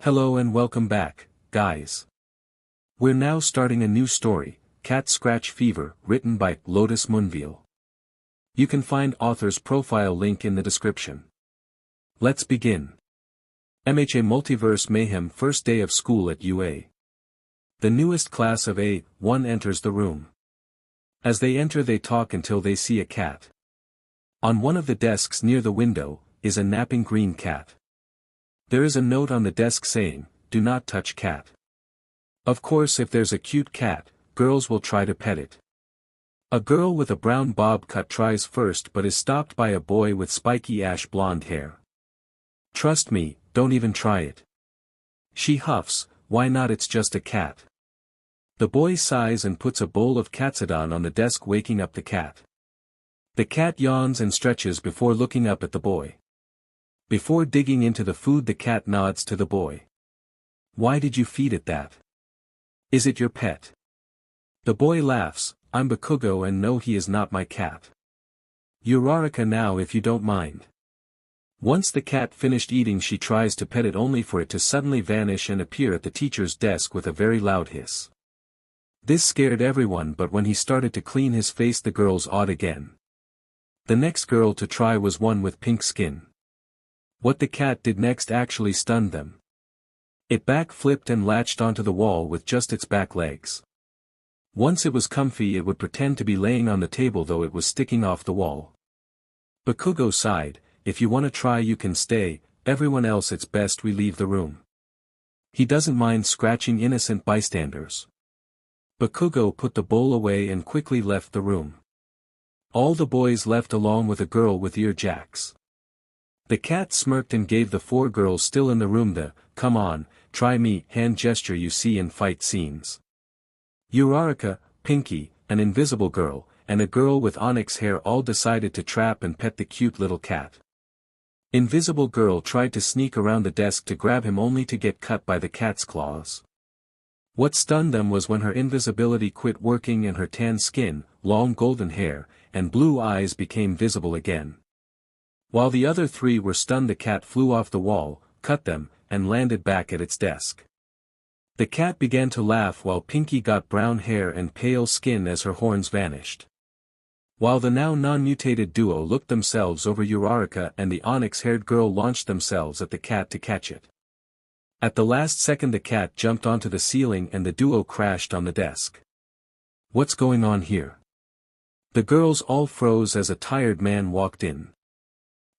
Hello and welcome back, guys. We're now starting a new story, Cat Scratch Fever, written by Lotus Munviel. You can find author's profile link in the description. Let's begin. MHA Multiverse Mayhem, first day of school at UA. The newest class of A1 enters the room. As they enter they talk until they see a cat. On one of the desks near the window, is a napping green cat. There is a note on the desk saying, "Do not touch cat." Of course, if there's a cute cat, girls will try to pet it. A girl with a brown bob cut tries first but is stopped by a boy with spiky ash blonde hair. "Trust me, don't even try it." She huffs, "Why not, it's just a cat." The boy sighs and puts a bowl of katsudan on the desk, waking up the cat. The cat yawns and stretches before looking up at the boy. Before digging into the food the cat nods to the boy. "Why did you feed it that? Is it your pet?" The boy laughs, "I'm Bakugo and no, he is not my cat. Uraraka now if you don't mind." Once the cat finished eating she tries to pet it only for it to suddenly vanish and appear at the teacher's desk with a very loud hiss. This scared everyone, but when he started to clean his face the girls awed again. The next girl to try was one with pink skin. What the cat did next actually stunned them. It back-flipped and latched onto the wall with just its back legs. Once it was comfy it would pretend to be laying on the table though it was sticking off the wall. Bakugo sighed, "If you want to try you can stay, everyone else it's best we leave the room." He doesn't mind scratching innocent bystanders. Bakugo put the bowl away and quickly left the room. All the boys left along with a girl with ear jacks. The cat smirked and gave the four girls still in the room the "come on, try me" hand gesture you see in fight scenes. Uraraka, Pinky, an invisible girl, and a girl with onyx hair all decided to trap and pet the cute little cat. Invisible girl tried to sneak around the desk to grab him only to get cut by the cat's claws. What stunned them was when her invisibility quit working and her tan skin, long golden hair, and blue eyes became visible again. While the other three were stunned the cat flew off the wall, cut them, and landed back at its desk. The cat began to laugh while Pinky got brown hair and pale skin as her horns vanished. While the now non-mutated duo looked themselves over, Uraraka and the onyx-haired girl launched themselves at the cat to catch it. At the last second the cat jumped onto the ceiling and the duo crashed on the desk. "What's going on here?" The girls all froze as a tired man walked in.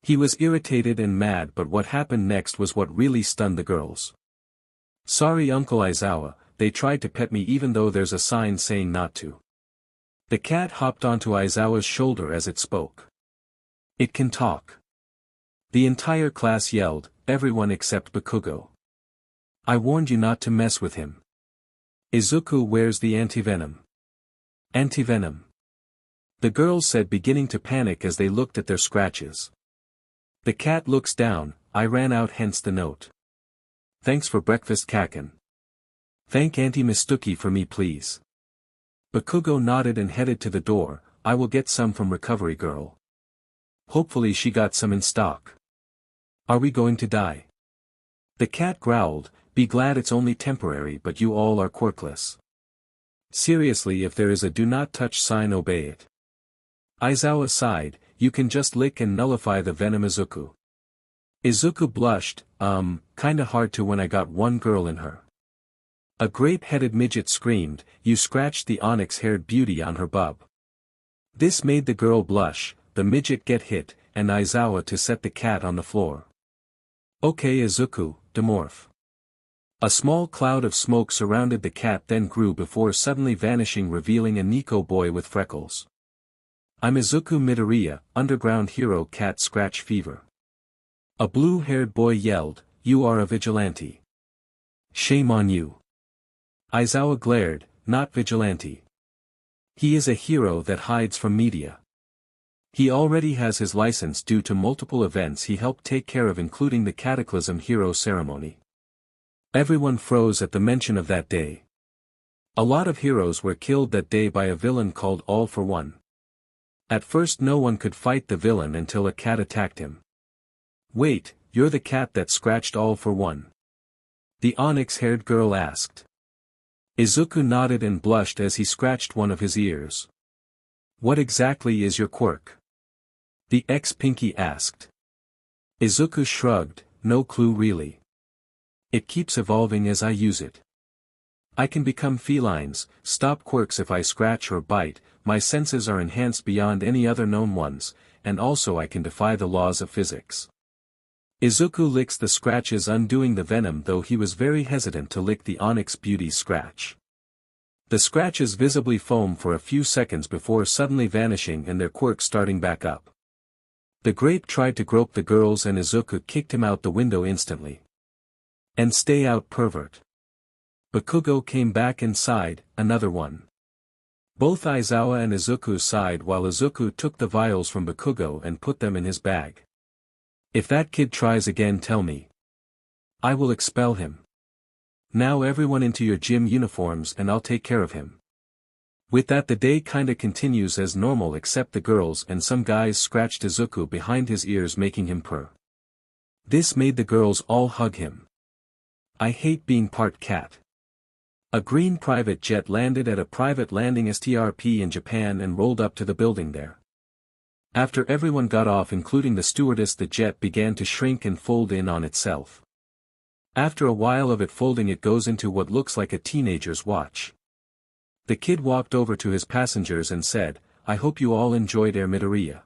He was irritated and mad, but what happened next was what really stunned the girls. "Sorry Uncle Aizawa, they tried to pet me even though there's a sign saying not to." The cat hopped onto Aizawa's shoulder as it spoke. "It can talk." The entire class yelled, everyone except Bakugo. "I warned you not to mess with him. Izuku, where's the antivenom?" "Antivenom?" the girls said, beginning to panic as they looked at their scratches. The cat looks down, "I ran out, hence the note. Thanks for breakfast Kaken. Thank Auntie Mistuki for me please." Bakugo nodded and headed to the door, "I will get some from recovery girl. Hopefully she got some in stock." "Are we going to die?" The cat growled, "Be glad it's only temporary, but you all are quirkless. Seriously, if there is a do not touch sign obey it." Aizawa sighed, "You can just lick and nullify the venom Izuku." Izuku blushed, Kinda hard to when I got one girl in her." A grape-headed midget screamed, "You scratched the onyx-haired beauty on her bub." This made the girl blush, the midget get hit, and Aizawa to set the cat on the floor. "Okay Izuku, demorph." A small cloud of smoke surrounded the cat, then grew before suddenly vanishing, revealing a Nico boy with freckles. "I'm Izuku Midoriya, underground hero Cat Scratch Fever." A blue-haired boy yelled, "You are a vigilante. Shame on you." Aizawa glared, "Not vigilante. He is a hero that hides from media. He already has his license due to multiple events he helped take care of, including the Cataclysm Hero Ceremony." Everyone froze at the mention of that day. A lot of heroes were killed that day by a villain called All for One. At first no one could fight the villain until a cat attacked him. "Wait, you're the cat that scratched All for One?" The onyx-haired girl asked. Izuku nodded and blushed as he scratched one of his ears. What exactly is your quirk? The ex-Pinky asked. Izuku shrugged, no clue really. It keeps evolving as I use it. I can become felines, stop quirks if I scratch or bite, my senses are enhanced beyond any other known ones, and also I can defy the laws of physics. Izuku licks the scratches, undoing the venom, though he was very hesitant to lick the Onyx Beauty's scratch. The scratches visibly foam for a few seconds before suddenly vanishing and their quirks starting back up. The grape tried to grope the girls and Izuku kicked him out the window instantly. And stay out, pervert. Bakugo came back inside, another one. Both Aizawa and Izuku sighed while Izuku took the vials from Bakugo and put them in his bag. If that kid tries again, tell me. I will expel him. Now everyone into your gym uniforms and I'll take care of him. With that, the day kinda continues as normal except the girls and some guys scratched Izuku behind his ears, making him purr. This made the girls all hug him. I hate being part cat. A green private jet landed at a private landing STRP in Japan and rolled up to the building there. After everyone got off including the stewardess, the jet began to shrink and fold in on itself. After a while of it folding, it goes into what looks like a teenager's watch. The kid walked over to his passengers and said, I hope you all enjoyed Air Midoriya.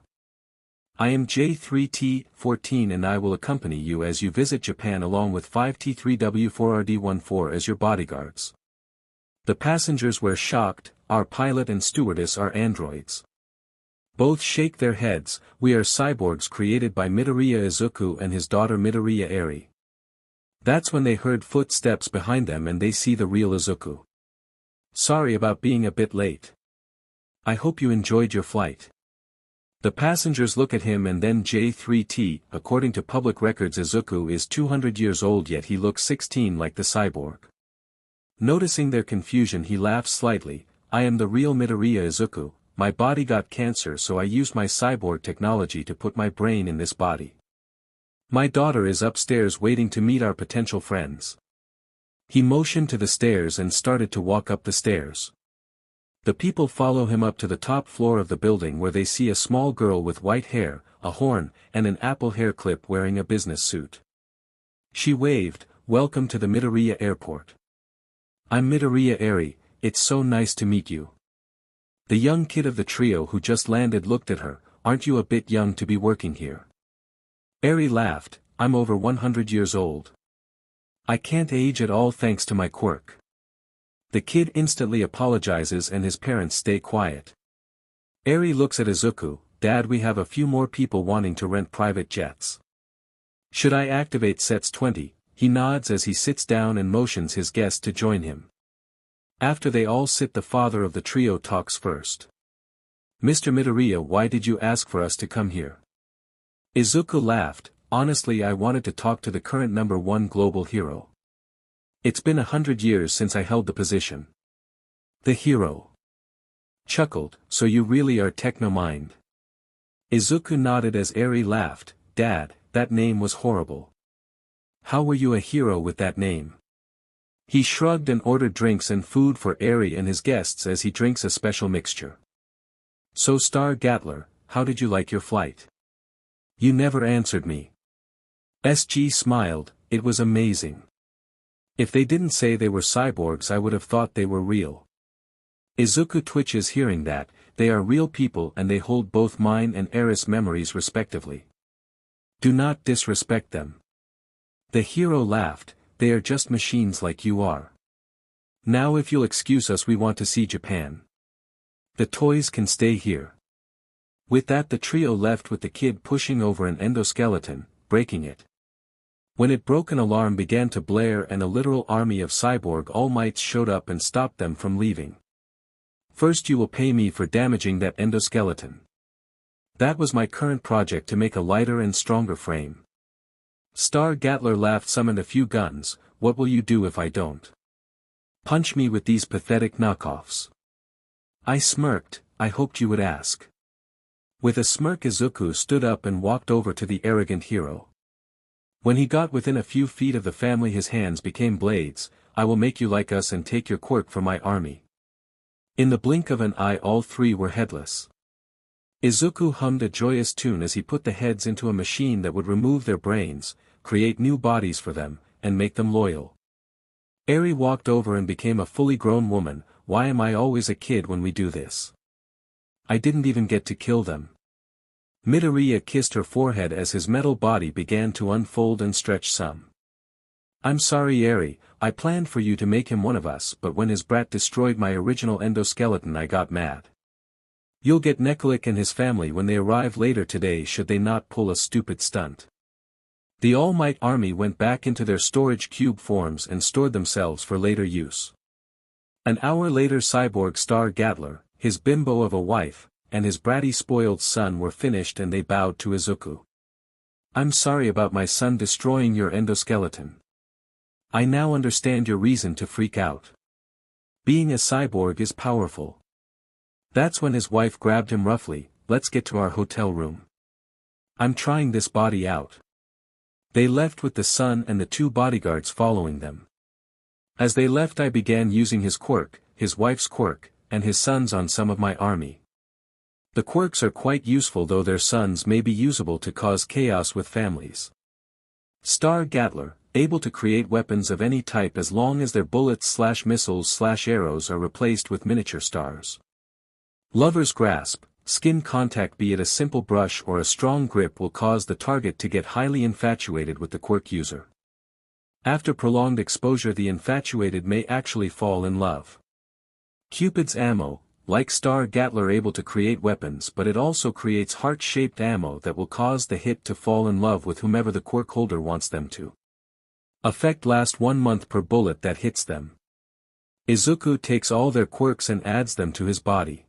I am J3T14 and I will accompany you as you visit Japan along with 5T3W4RD14 as your bodyguards. The passengers were shocked, our pilot and stewardess are androids. Both shake their heads, we are cyborgs created by Midoriya Izuku and his daughter Midoriya Eri. That's when they heard footsteps behind them and they see the real Izuku. Sorry about being a bit late. I hope you enjoyed your flight. The passengers look at him and then J3T, according to public records Izuku is 200 years old yet he looks 16 like the cyborg. Noticing their confusion he laughs slightly, I am the real Midoriya Izuku, my body got cancer so I used my cyborg technology to put my brain in this body. My daughter is upstairs waiting to meet our potential friends. He motioned to the stairs and started to walk up the stairs. The people follow him up to the top floor of the building where they see a small girl with white hair, a horn, and an apple hair clip wearing a business suit. She waved, welcome to the Midoriya airport. I'm Midoriya Eri, it's so nice to meet you. The young kid of the trio who just landed looked at her, aren't you a bit young to be working here? Eri laughed, I'm over 100 years old. I can't age at all thanks to my quirk. The kid instantly apologizes and his parents stay quiet. Eri looks at Izuku, Dad, we have a few more people wanting to rent private jets. Should I activate sets 20? He nods as he sits down and motions his guest to join him. After they all sit, the father of the trio talks first. Mr. Midoriya, why did you ask for us to come here? Izuku laughed, honestly I wanted to talk to the current #1 global hero. It's been 100 years since I held the position. The hero chuckled, so you really are Technomind. Izuku nodded as Eri laughed, Dad, that name was horrible. How were you a hero with that name? He shrugged and ordered drinks and food for Eri and his guests as he drinks a special mixture. So Star Gatler, how did you like your flight? You never answered me. SG smiled, it was amazing. If they didn't say they were cyborgs I would have thought they were real. Izuku twitches hearing that, they are real people and they hold both mine and Eris memories respectively. Do not disrespect them. The hero laughed, they are just machines like you are. Now if you'll excuse us we want to see Japan. The toys can stay here. With that the trio left with the kid pushing over an endoskeleton, breaking it. When it broke an alarm began to blare and a literal army of cyborg all mights showed up and stopped them from leaving. First you will pay me for damaging that endoskeleton. That was my current project to make a lighter and stronger frame. Star Gatler laughed, summoned a few guns, what will you do if I don't? Punch me with these pathetic knockoffs. I smirked, I hoped you would ask. With a smirk Izuku stood up and walked over to the arrogant hero. When he got within a few feet of the family his hands became blades. I will make you like us and take your quirk for my army. In the blink of an eye all three were headless. Izuku hummed a joyous tune as he put the heads into a machine that would remove their brains, create new bodies for them, and make them loyal. Eri walked over and became a fully grown woman. Why am I always a kid when we do this? I didn't even get to kill them. Midoriya kissed her forehead as his metal body began to unfold and stretch some. I'm sorry Eri, I planned for you to make him one of us but when his brat destroyed my original endoskeleton I got mad. You'll get Nekalik and his family when they arrive later today should they not pull a stupid stunt. The All Might army went back into their storage cube forms and stored themselves for later use. An hour later Cyborg Star Gatler, his bimbo of a wife, and his bratty spoiled son were finished and they bowed to Izuku. I'm sorry about my son destroying your endoskeleton. I now understand your reason to freak out. Being a cyborg is powerful. That's when his wife grabbed him roughly. Let's get to our hotel room. I'm trying this body out. They left with the son and the two bodyguards following them. As they left I began using his quirk, his wife's quirk, and his son's on some of my army. The quirks are quite useful though their sons may be usable to cause chaos with families. Star Gatler, able to create weapons of any type as long as their bullets/missiles/arrows are replaced with miniature stars. Lover's Grasp, skin contact be it a simple brush or a strong grip will cause the target to get highly infatuated with the quirk user. After prolonged exposure the infatuated may actually fall in love. Cupid's Ammo, like Star Gatler able to create weapons but it also creates heart-shaped ammo that will cause the hit to fall in love with whomever the quirk holder wants them to. Effect lasts 1 month per bullet that hits them. Izuku takes all their quirks and adds them to his body.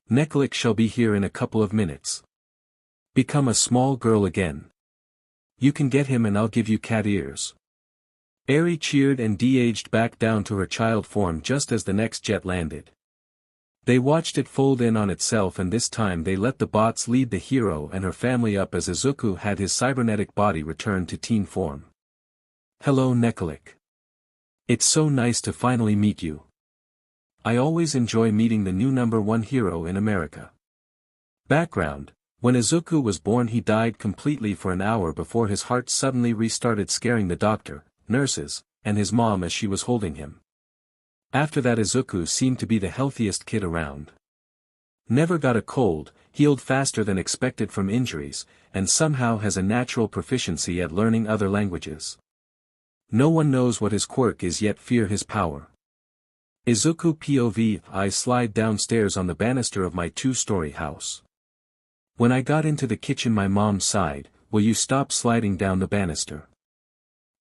Nekalik shall be here in a couple of minutes. Become a small girl again. You can get him and I'll give you cat ears. Eri cheered and de-aged back down to her child form just as the next jet landed. They watched it fold in on itself and this time they let the bots lead the hero and her family up as Izuku had his cybernetic body return to teen form. Hello Nekalik. It's so nice to finally meet you. I always enjoy meeting the new #1 hero in America. Background: when Izuku was born he died completely for an hour before his heart suddenly restarted scaring the doctor, nurses, and his mom as she was holding him. After that Izuku seemed to be the healthiest kid around. Never got a cold, healed faster than expected from injuries, and somehow has a natural proficiency at learning other languages. No one knows what his quirk is yet fear his power. Izuku POV: I slide downstairs on the banister of my 2-story house. When I got into the kitchen my mom sighed, will you stop sliding down the banister?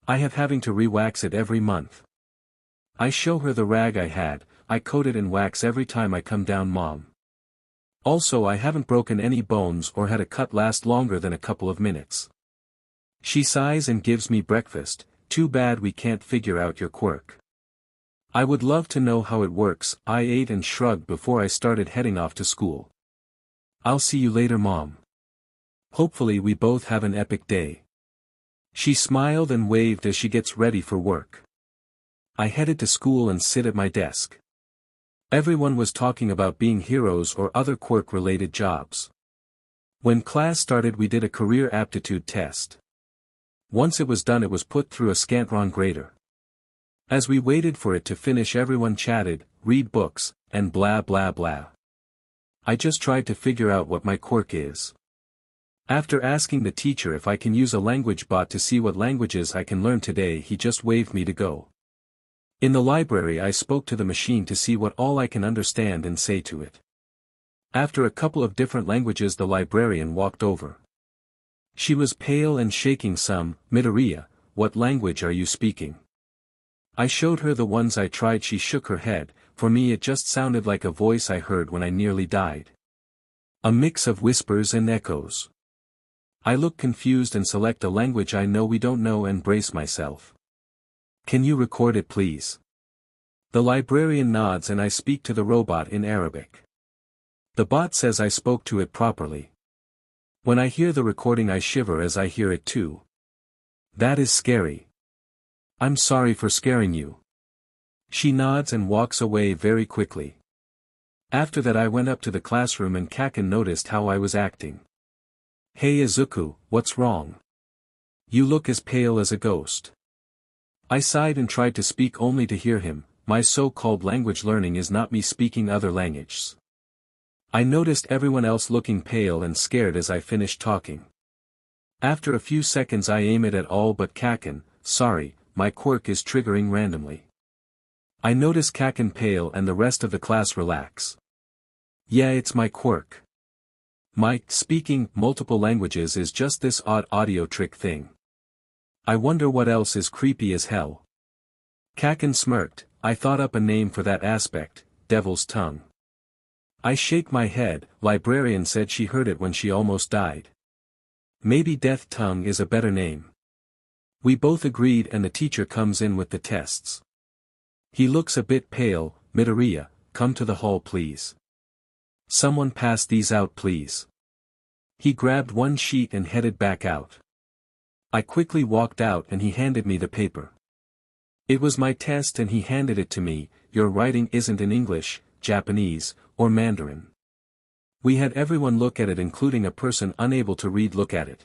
I have having to re-wax it every month. I show her the rag I had, I coat it in wax every time I come down mom. Also I haven't broken any bones or had a cut last longer than a couple of minutes. She sighs and gives me breakfast, too bad we can't figure out your quirk. I would love to know how it works, I ate and shrugged before I started heading off to school. I'll see you later mom. Hopefully we both have an epic day. She smiled and waved as she gets ready for work. I headed to school and sit at my desk. Everyone was talking about being heroes or other quirk-related jobs. When class started we did a career aptitude test. Once it was done it was put through a Scantron grader. As we waited for it to finish everyone chatted, read books, and blah blah blah. I just tried to figure out what my quirk is. After asking the teacher if I can use a language bot to see what languages I can learn today he just waved me to go. In the library I spoke to the machine to see what all I can understand and say to it. After a couple of different languages the librarian walked over. She was pale and shaking some. Midoriya, what language are you speaking? I showed her the ones I tried. She shook her head. For me it just sounded like a voice I heard when I nearly died. A mix of whispers and echoes. I look confused and select a language I know we don't know and brace myself. Can you record it please? The librarian nods and I speak to the robot in Arabic. The bot says I spoke to it properly. When I hear the recording I shiver as I hear it too. That is scary. I'm sorry for scaring you. She nods and walks away very quickly. After that I went up to the classroom and Kaken noticed how I was acting. Hey Izuku, what's wrong? You look as pale as a ghost. I sighed and tried to speak only to hear him. My so-called language learning is not me speaking other languages. I noticed everyone else looking pale and scared as I finished talking. After a few seconds I aim it at all but Kaken. Sorry, my quirk is triggering randomly. I notice Kaken pale and the rest of the class relax. Yeah, it's my quirk. My speaking multiple languages is just this odd audio trick thing. I wonder what else is creepy as hell. Kaken smirked. I thought up a name for that aspect, devil's tongue. I shake my head. Librarian said she heard it when she almost died. Maybe death tongue is a better name. We both agreed and the teacher comes in with the tests. He looks a bit pale. Midoriya, come to the hall please. Someone pass these out please. He grabbed one sheet and headed back out. I quickly walked out and he handed me the paper. It was my test and he handed it to me. Your writing isn't in English, Japanese, or Mandarin. We had everyone look at it including a person unable to read look at it.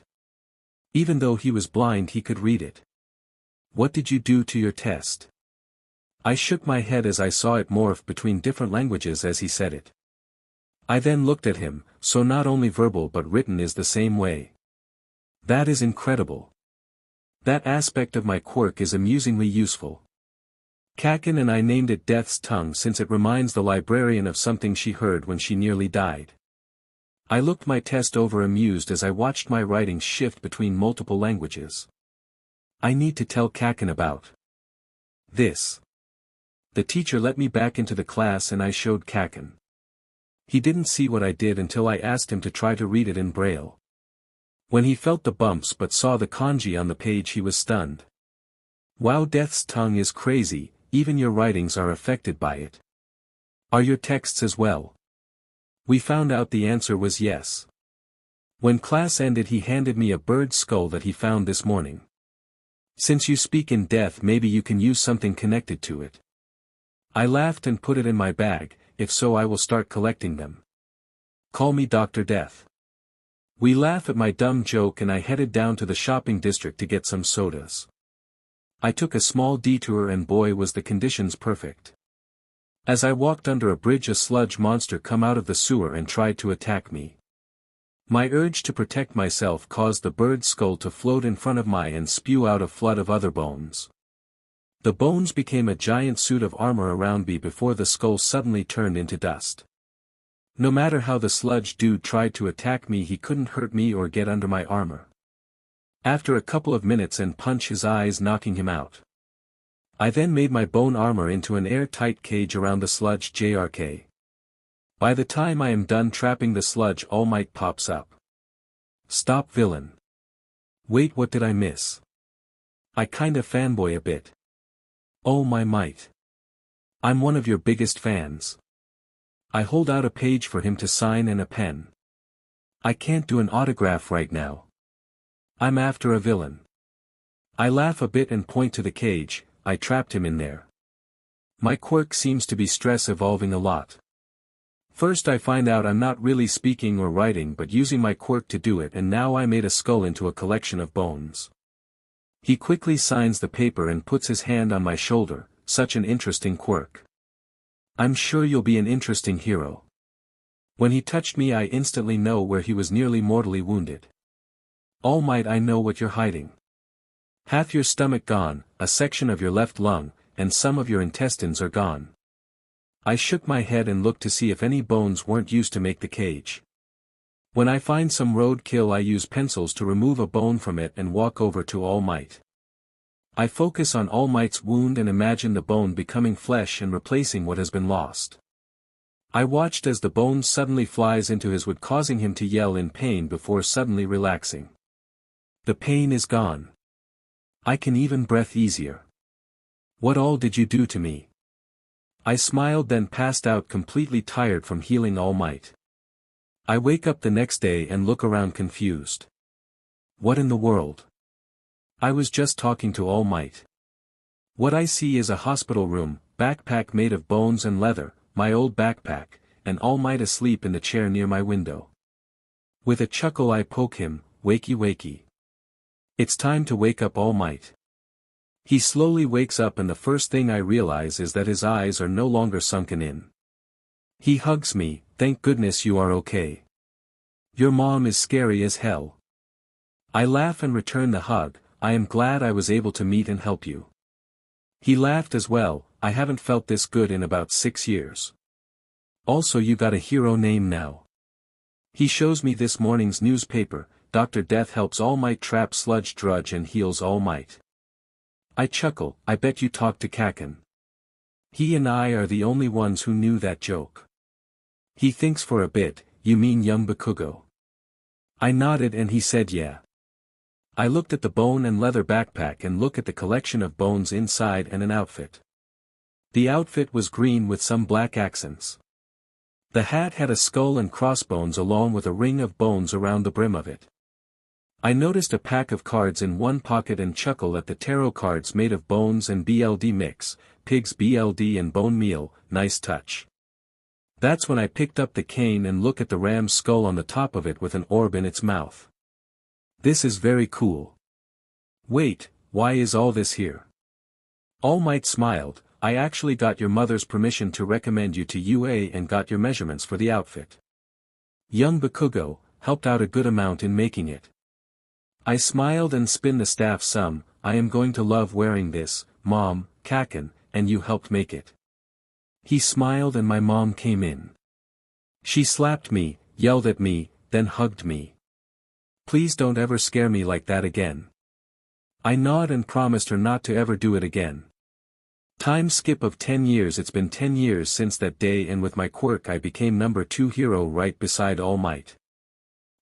Even though he was blind he could read it. What did you do to your test? I shook my head as I saw it morph between different languages as he said it. I then looked at him, so not only verbal but written is the same way. That is incredible. That aspect of my quirk is amusingly useful. Kaken and I named it Death's Tongue since it reminds the librarian of something she heard when she nearly died. I looked my test over amused as I watched my writing shift between multiple languages. I need to tell Kaken about this. The teacher let me back into the class and I showed Kaken. He didn't see what I did until I asked him to try to read it in Braille. When he felt the bumps but saw the kanji on the page he was stunned. Wow, Death's Tongue is crazy, even your writings are affected by it. Are your texts as well? We found out the answer was yes. When class ended he handed me a bird's skull that he found this morning. Since you speak in death maybe you can use something connected to it. I laughed and put it in my bag. If so I will start collecting them. Call me Dr. Death. We laugh at my dumb joke and I headed down to the shopping district to get some sodas. I took a small detour and boy was the conditions perfect. As I walked under a bridge a sludge monster come out of the sewer and tried to attack me. My urge to protect myself caused the bird's skull to float in front of me and spew out a flood of other bones. The bones became a giant suit of armor around me before the skull suddenly turned into dust. No matter how the sludge dude tried to attack me he couldn't hurt me or get under my armor. After a couple of minutes and punch his eyes knocking him out. I then made my bone armor into an airtight cage around the sludge JRK. By the time I am done trapping the sludge All Might pops up. Stop villain. Wait, what did I miss? I kinda fanboy a bit. Oh my might. I'm one of your biggest fans. I hold out a page for him to sign and a pen. I can't do an autograph right now. I'm after a villain. I laugh a bit and point to the cage. I trapped him in there. My quirk seems to be stress evolving a lot. First I find out I'm not really speaking or writing but using my quirk to do it and now I made a skull into a collection of bones. He quickly signs the paper and puts his hand on my shoulder. Such an interesting quirk. I'm sure you'll be an interesting hero. When he touched me I instantly know where he was nearly mortally wounded. All Might, I know what you're hiding. Half your stomach gone, a section of your left lung, and some of your intestines are gone. I shook my head and looked to see if any bones weren't used to make the cage. When I find some roadkill I use pencils to remove a bone from it and walk over to All Might. I focus on All Might's wound and imagine the bone becoming flesh and replacing what has been lost. I watched as the bone suddenly flies into his wood causing him to yell in pain before suddenly relaxing. The pain is gone. I can even breathe easier. What all did you do to me? I smiled then passed out completely tired from healing All Might. I wake up the next day and look around confused. What in the world? I was just talking to All Might. What I see is a hospital room, backpack made of bones and leather, my old backpack, and All Might asleep in the chair near my window. With a chuckle I poke him, wakey wakey. It's time to wake up All Might. He slowly wakes up and the first thing I realize is that his eyes are no longer sunken in. He hugs me, thank goodness you are okay. Your mom is scary as hell. I laugh and return the hug, I am glad I was able to meet and help you. He laughed as well, I haven't felt this good in about 6 years. Also you got a hero name now. He shows me this morning's newspaper, Dr. Death helps All Might trap Sludge Drudge and heals All Might. I chuckle, I bet you talked to Kaken. He and I are the only ones who knew that joke. He thinks for a bit, you mean young Bakugo. I nodded and he said yeah. I looked at the bone and leather backpack and looked at the collection of bones inside and an outfit. The outfit was green with some black accents. The hat had a skull and crossbones along with a ring of bones around the brim of it. I noticed a pack of cards in one pocket and chuckled at the tarot cards made of bones and BLD mix, pigs BLD and bone meal, nice touch. That's when I picked up the cane and looked at the ram's skull on the top of it with an orb in its mouth. This is very cool. Wait, why is all this here? All Might smiled, I actually got your mother's permission to recommend you to UA and got your measurements for the outfit. Young Bakugo, helped out a good amount in making it. I smiled and spin the staff some, I am going to love wearing this, Mom, Kaken, and you helped make it. He smiled and my mom came in. She slapped me, yelled at me, then hugged me. Please don't ever scare me like that again. I nod and promised her not to ever do it again. Time skip of 10 years. It's been 10 years since that day and with my quirk I became number 2 hero right beside All Might.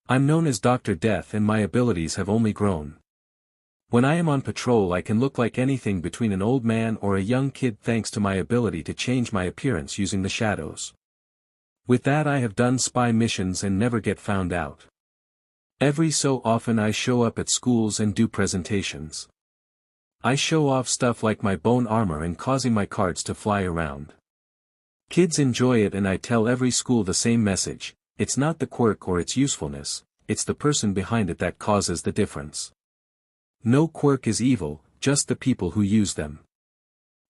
I'm known as Dr. Death and my abilities have only grown. When I am on patrol I can look like anything between an old man or a young kid thanks to my ability to change my appearance using the shadows. With that I have done spy missions and never get found out. Every so often I show up at schools and do presentations. I show off stuff like my bone armor and causing my cards to fly around. Kids enjoy it and I tell every school the same message, it's not the quirk or its usefulness, it's the person behind it that causes the difference. No quirk is evil, just the people who use them.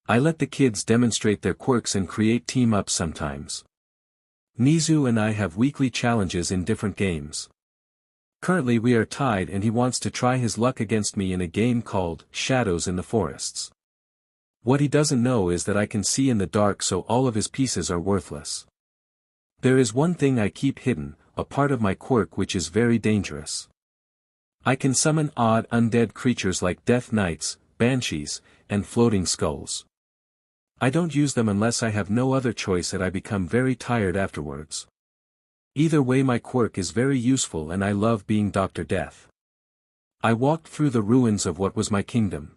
I let the kids demonstrate their quirks and create team-ups sometimes. Nizu and I have weekly challenges in different games. Currently we are tied and he wants to try his luck against me in a game called Shadows in the Forests. What he doesn't know is that I can see in the dark so all of his pieces are worthless. There is one thing I keep hidden, a part of my quirk which is very dangerous. I can summon odd undead creatures like death knights, banshees, and floating skulls. I don't use them unless I have no other choice and I become very tired afterwards. Either way my quirk is very useful and I love being Dr. Death. I walked through the ruins of what was my kingdom.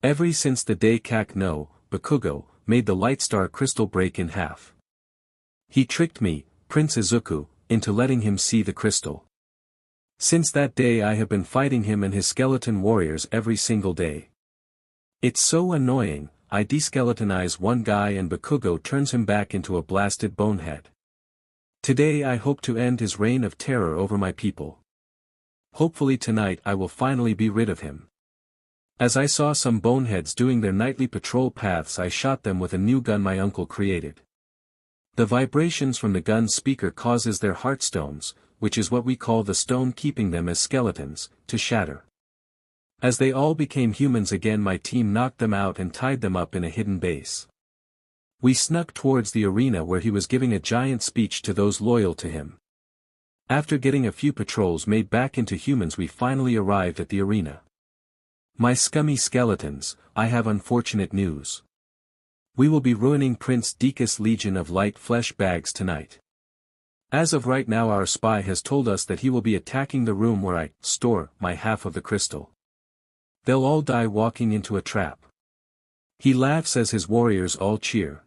Ever since the day Bakugo, made the Lightstar crystal break in half. He tricked me, Prince Izuku, into letting him see the crystal. Since that day I have been fighting him and his skeleton warriors every single day. It's so annoying, I deskeletonize one guy and Bakugo turns him back into a blasted bonehead. Today I hope to end his reign of terror over my people. Hopefully tonight I will finally be rid of him. As I saw some boneheads doing their nightly patrol paths I shot them with a new gun my uncle created. The vibrations from the gun's speaker causes their heartstones, which is what we call the stone keeping them as skeletons, to shatter. As they all became humans again my team knocked them out and tied them up in a hidden base. We snuck towards the arena where he was giving a giant speech to those loyal to him. After getting a few patrols made back into humans we finally arrived at the arena. My scummy skeletons, I have unfortunate news. We will be ruining Prince Deku's Legion of Light Flesh Bags tonight. As of right now our spy has told us that he will be attacking the room where I store my half of the crystal. They'll all die walking into a trap. He laughs as his warriors all cheer.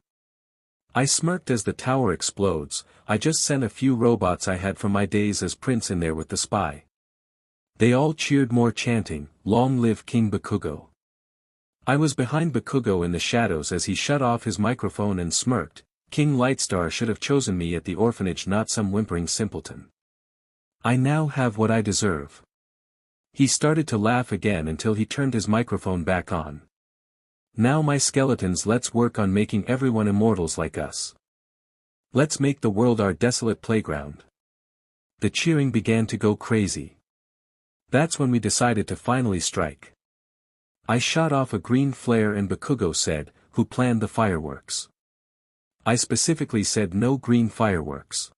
I smirked as the tower explodes, I just sent a few robots I had from my days as prince in there with the spy. They all cheered more chanting, "Long live King Bakugo." I was behind Bakugo in the shadows as he shut off his microphone and smirked. King Lightstar should have chosen me at the orphanage, not some whimpering simpleton. I now have what I deserve. He started to laugh again until he turned his microphone back on. Now my skeletons, let's work on making everyone immortals like us. Let's make the world our desolate playground. The cheering began to go crazy. That's when we decided to finally strike. I shot off a green flare and Bakugo said, "Who planned the fireworks?" I specifically said no green fireworks.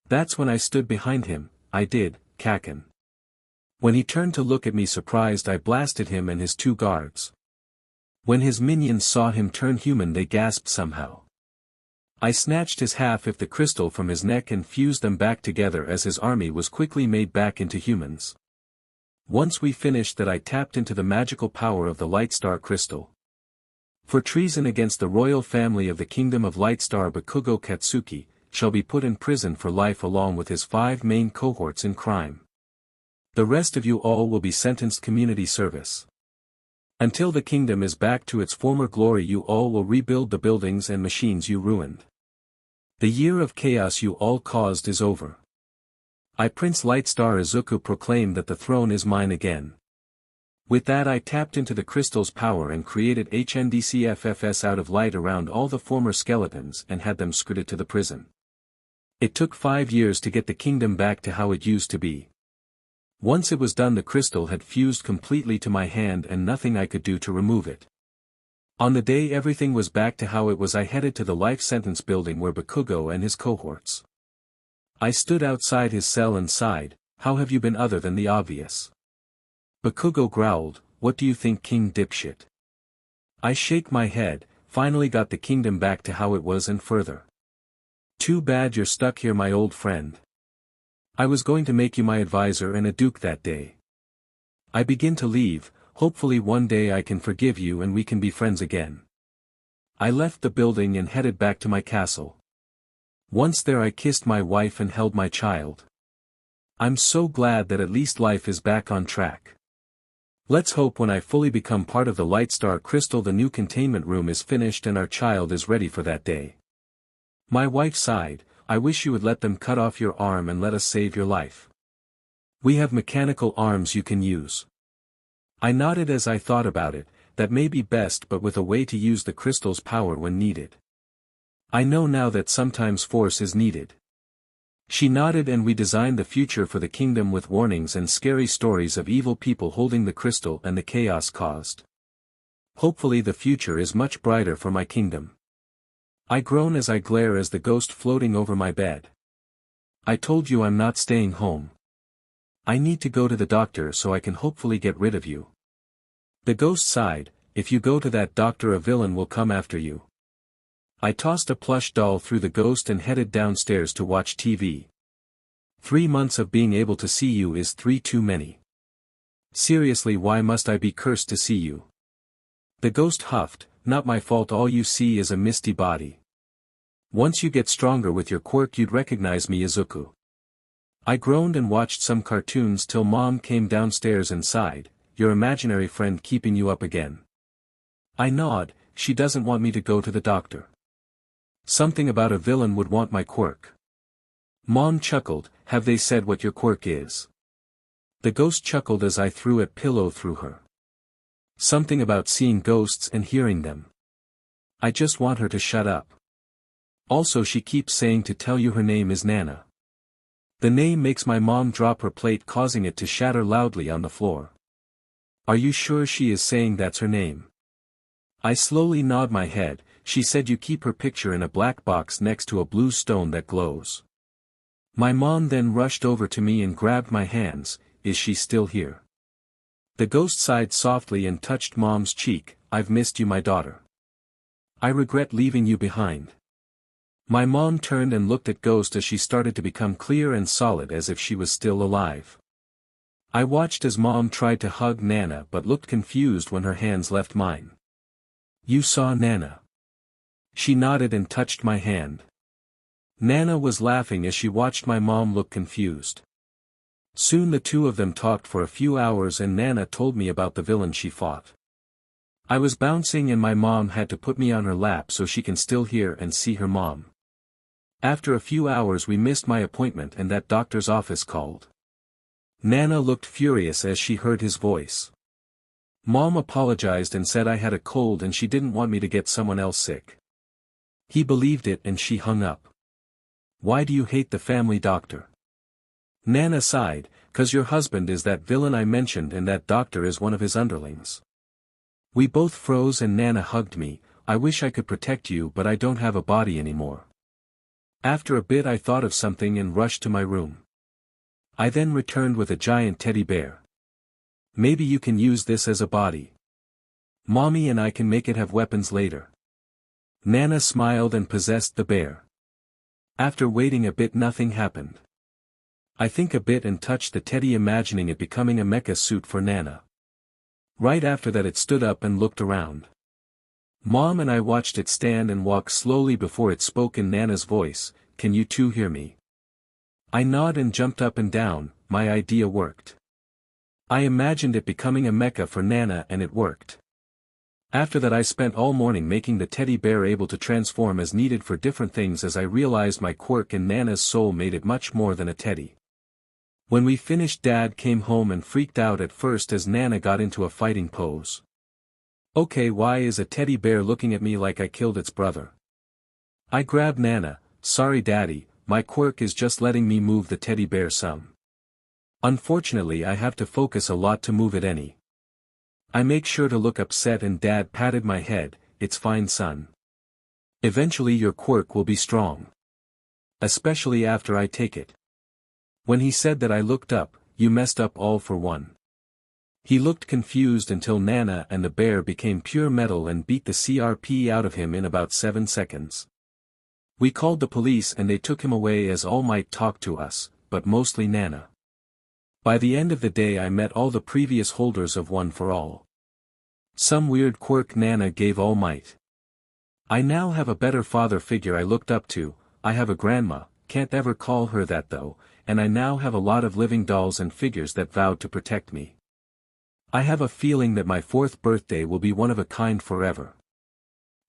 That's when I stood behind him. I did, Kakin. When he turned to look at me surprised, I blasted him and his 2 guards. When his minions saw him turn human, they gasped somehow. I snatched his half of the crystal from his neck and fused them back together as his army was quickly made back into humans. Once we finished that, I tapped into the magical power of the Lightstar crystal. For treason against the royal family of the Kingdom of Lightstar, Bakugo Katsuki shall be put in prison for life along with his 5 main cohorts in crime. The rest of you all will be sentenced community service. Until the kingdom is back to its former glory, you all will rebuild the buildings and machines you ruined. The year of chaos you all caused is over. I, Prince Lightstar Izuku, proclaim that the throne is mine again. With that, I tapped into the crystal's power and created HNDCFFS out of light around all the former skeletons and had them scooted to the prison. It took 5 years to get the kingdom back to how it used to be. Once it was done, the crystal had fused completely to my hand and nothing I could do to remove it. On the day everything was back to how it was, I headed to the life sentence building where Bakugo and his cohorts. I stood outside his cell and sighed, "How have you been other than the obvious?" Bakugo growled, "What do you think, King Dipshit?" I shake my head, "Finally got the kingdom back to how it was and further. Too bad you're stuck here, my old friend. I was going to make you my advisor and a duke that day. I begin to leave, hopefully one day I can forgive you and we can be friends again." I left the building and headed back to my castle. Once there, I kissed my wife and held my child. I'm so glad that at least life is back on track. Let's hope when I fully become part of the Lightstar crystal the new containment room is finished and our child is ready for that day. My wife sighed, "I wish you would let them cut off your arm and let us save your life. We have mechanical arms you can use." I nodded as I thought about it, that may be best, but with a way to use the crystal's power when needed. I know now that sometimes force is needed. She nodded and we designed the future for the kingdom with warnings and scary stories of evil people holding the crystal and the chaos caused. Hopefully the future is much brighter for my kingdom. I groan as I glare as the ghost floating over my bed. "I told you I'm not staying home. I need to go to the doctor so I can hopefully get rid of you." The ghost sighed, "If you go to that doctor, a villain will come after you." I tossed a plush doll through the ghost and headed downstairs to watch TV. 3 months of being able to see you is 3 too many. Seriously, why must I be cursed to see you? The ghost huffed, "Not my fault, all you see is a misty body. Once you get stronger with your quirk you'd recognize me, Izuku." I groaned and watched some cartoons till Mom came downstairs and sighed, "Your imaginary friend keeping you up again." I nod, "She doesn't want me to go to the doctor. Something about a villain would want my quirk." Mom chuckled, "Have they said what your quirk is?" The ghost chuckled as I threw a pillow through her. "Something about seeing ghosts and hearing them. I just want her to shut up. Also she keeps saying to tell you her name is Nana." The name makes my mom drop her plate, causing it to shatter loudly on the floor. "Are you sure she is saying that's her name?" I slowly nod my head. "She said you keep her picture in a black box next to a blue stone that glows." My mom then rushed over to me and grabbed my hands. "Is she still here?" The ghost sighed softly and touched Mom's cheek. "I've missed you, my daughter. I regret leaving you behind." My mom turned and looked at Ghost as she started to become clear and solid as if she was still alive. I watched as Mom tried to hug Nana but looked confused when her hands left mine. "You saw Nana?" She nodded and touched my hand. Nana was laughing as she watched my mom look confused. Soon the two of them talked for a few hours and Nana told me about the villain she fought. I was bouncing and my mom had to put me on her lap so she can still hear and see her mom. After a few hours we missed my appointment and that doctor's office called. Nana looked furious as she heard his voice. Mom apologized and said I had a cold and she didn't want me to get someone else sick. He believed it and she hung up. Why do you hate the family doctor? Nana sighed, "'Cause your husband is that villain I mentioned and that doctor is one of his underlings." We both froze and Nana hugged me. "I wish I could protect you but I don't have a body anymore." After a bit I thought of something and rushed to my room. I then returned with a giant teddy bear. "Maybe you can use this as a body. Mommy and I can make it have weapons later." Nana smiled and possessed the bear. After waiting a bit nothing happened. I think a bit and touched the teddy imagining it becoming a mecha suit for Nana. Right after that it stood up and looked around. Mom and I watched it stand and walk slowly before it spoke in Nana's voice, "Can you two hear me?" I nodded and jumped up and down. My idea worked. I imagined it becoming a mecha for Nana and it worked. After that I spent all morning making the teddy bear able to transform as needed for different things as I realized my quirk and Nana's soul made it much more than a teddy. When we finished Dad came home and freaked out at first as Nana got into a fighting pose. "Okay, why is a teddy bear looking at me like I killed its brother?" I grabbed Nana. "Sorry Daddy, my quirk is just letting me move the teddy bear some. Unfortunately I have to focus a lot to move it any." I make sure to look upset and Dad patted my head. "It's fine son. Eventually your quirk will be strong. Especially after I take it." When he said that I looked up, "You messed up all for one." He looked confused until Nana and the bear became pure metal and beat the CRP out of him in about 7 seconds. We called the police and they took him away as All Might talked to us, but mostly Nana. By the end of the day I met all the previous holders of One for All. Some weird quirk Nana gave All Might. I now have a better father figure I looked up to. I have a grandma, can't ever call her that though, and I now have a lot of living dolls and figures that vowed to protect me. I have a feeling that my 4th birthday will be one of a kind forever.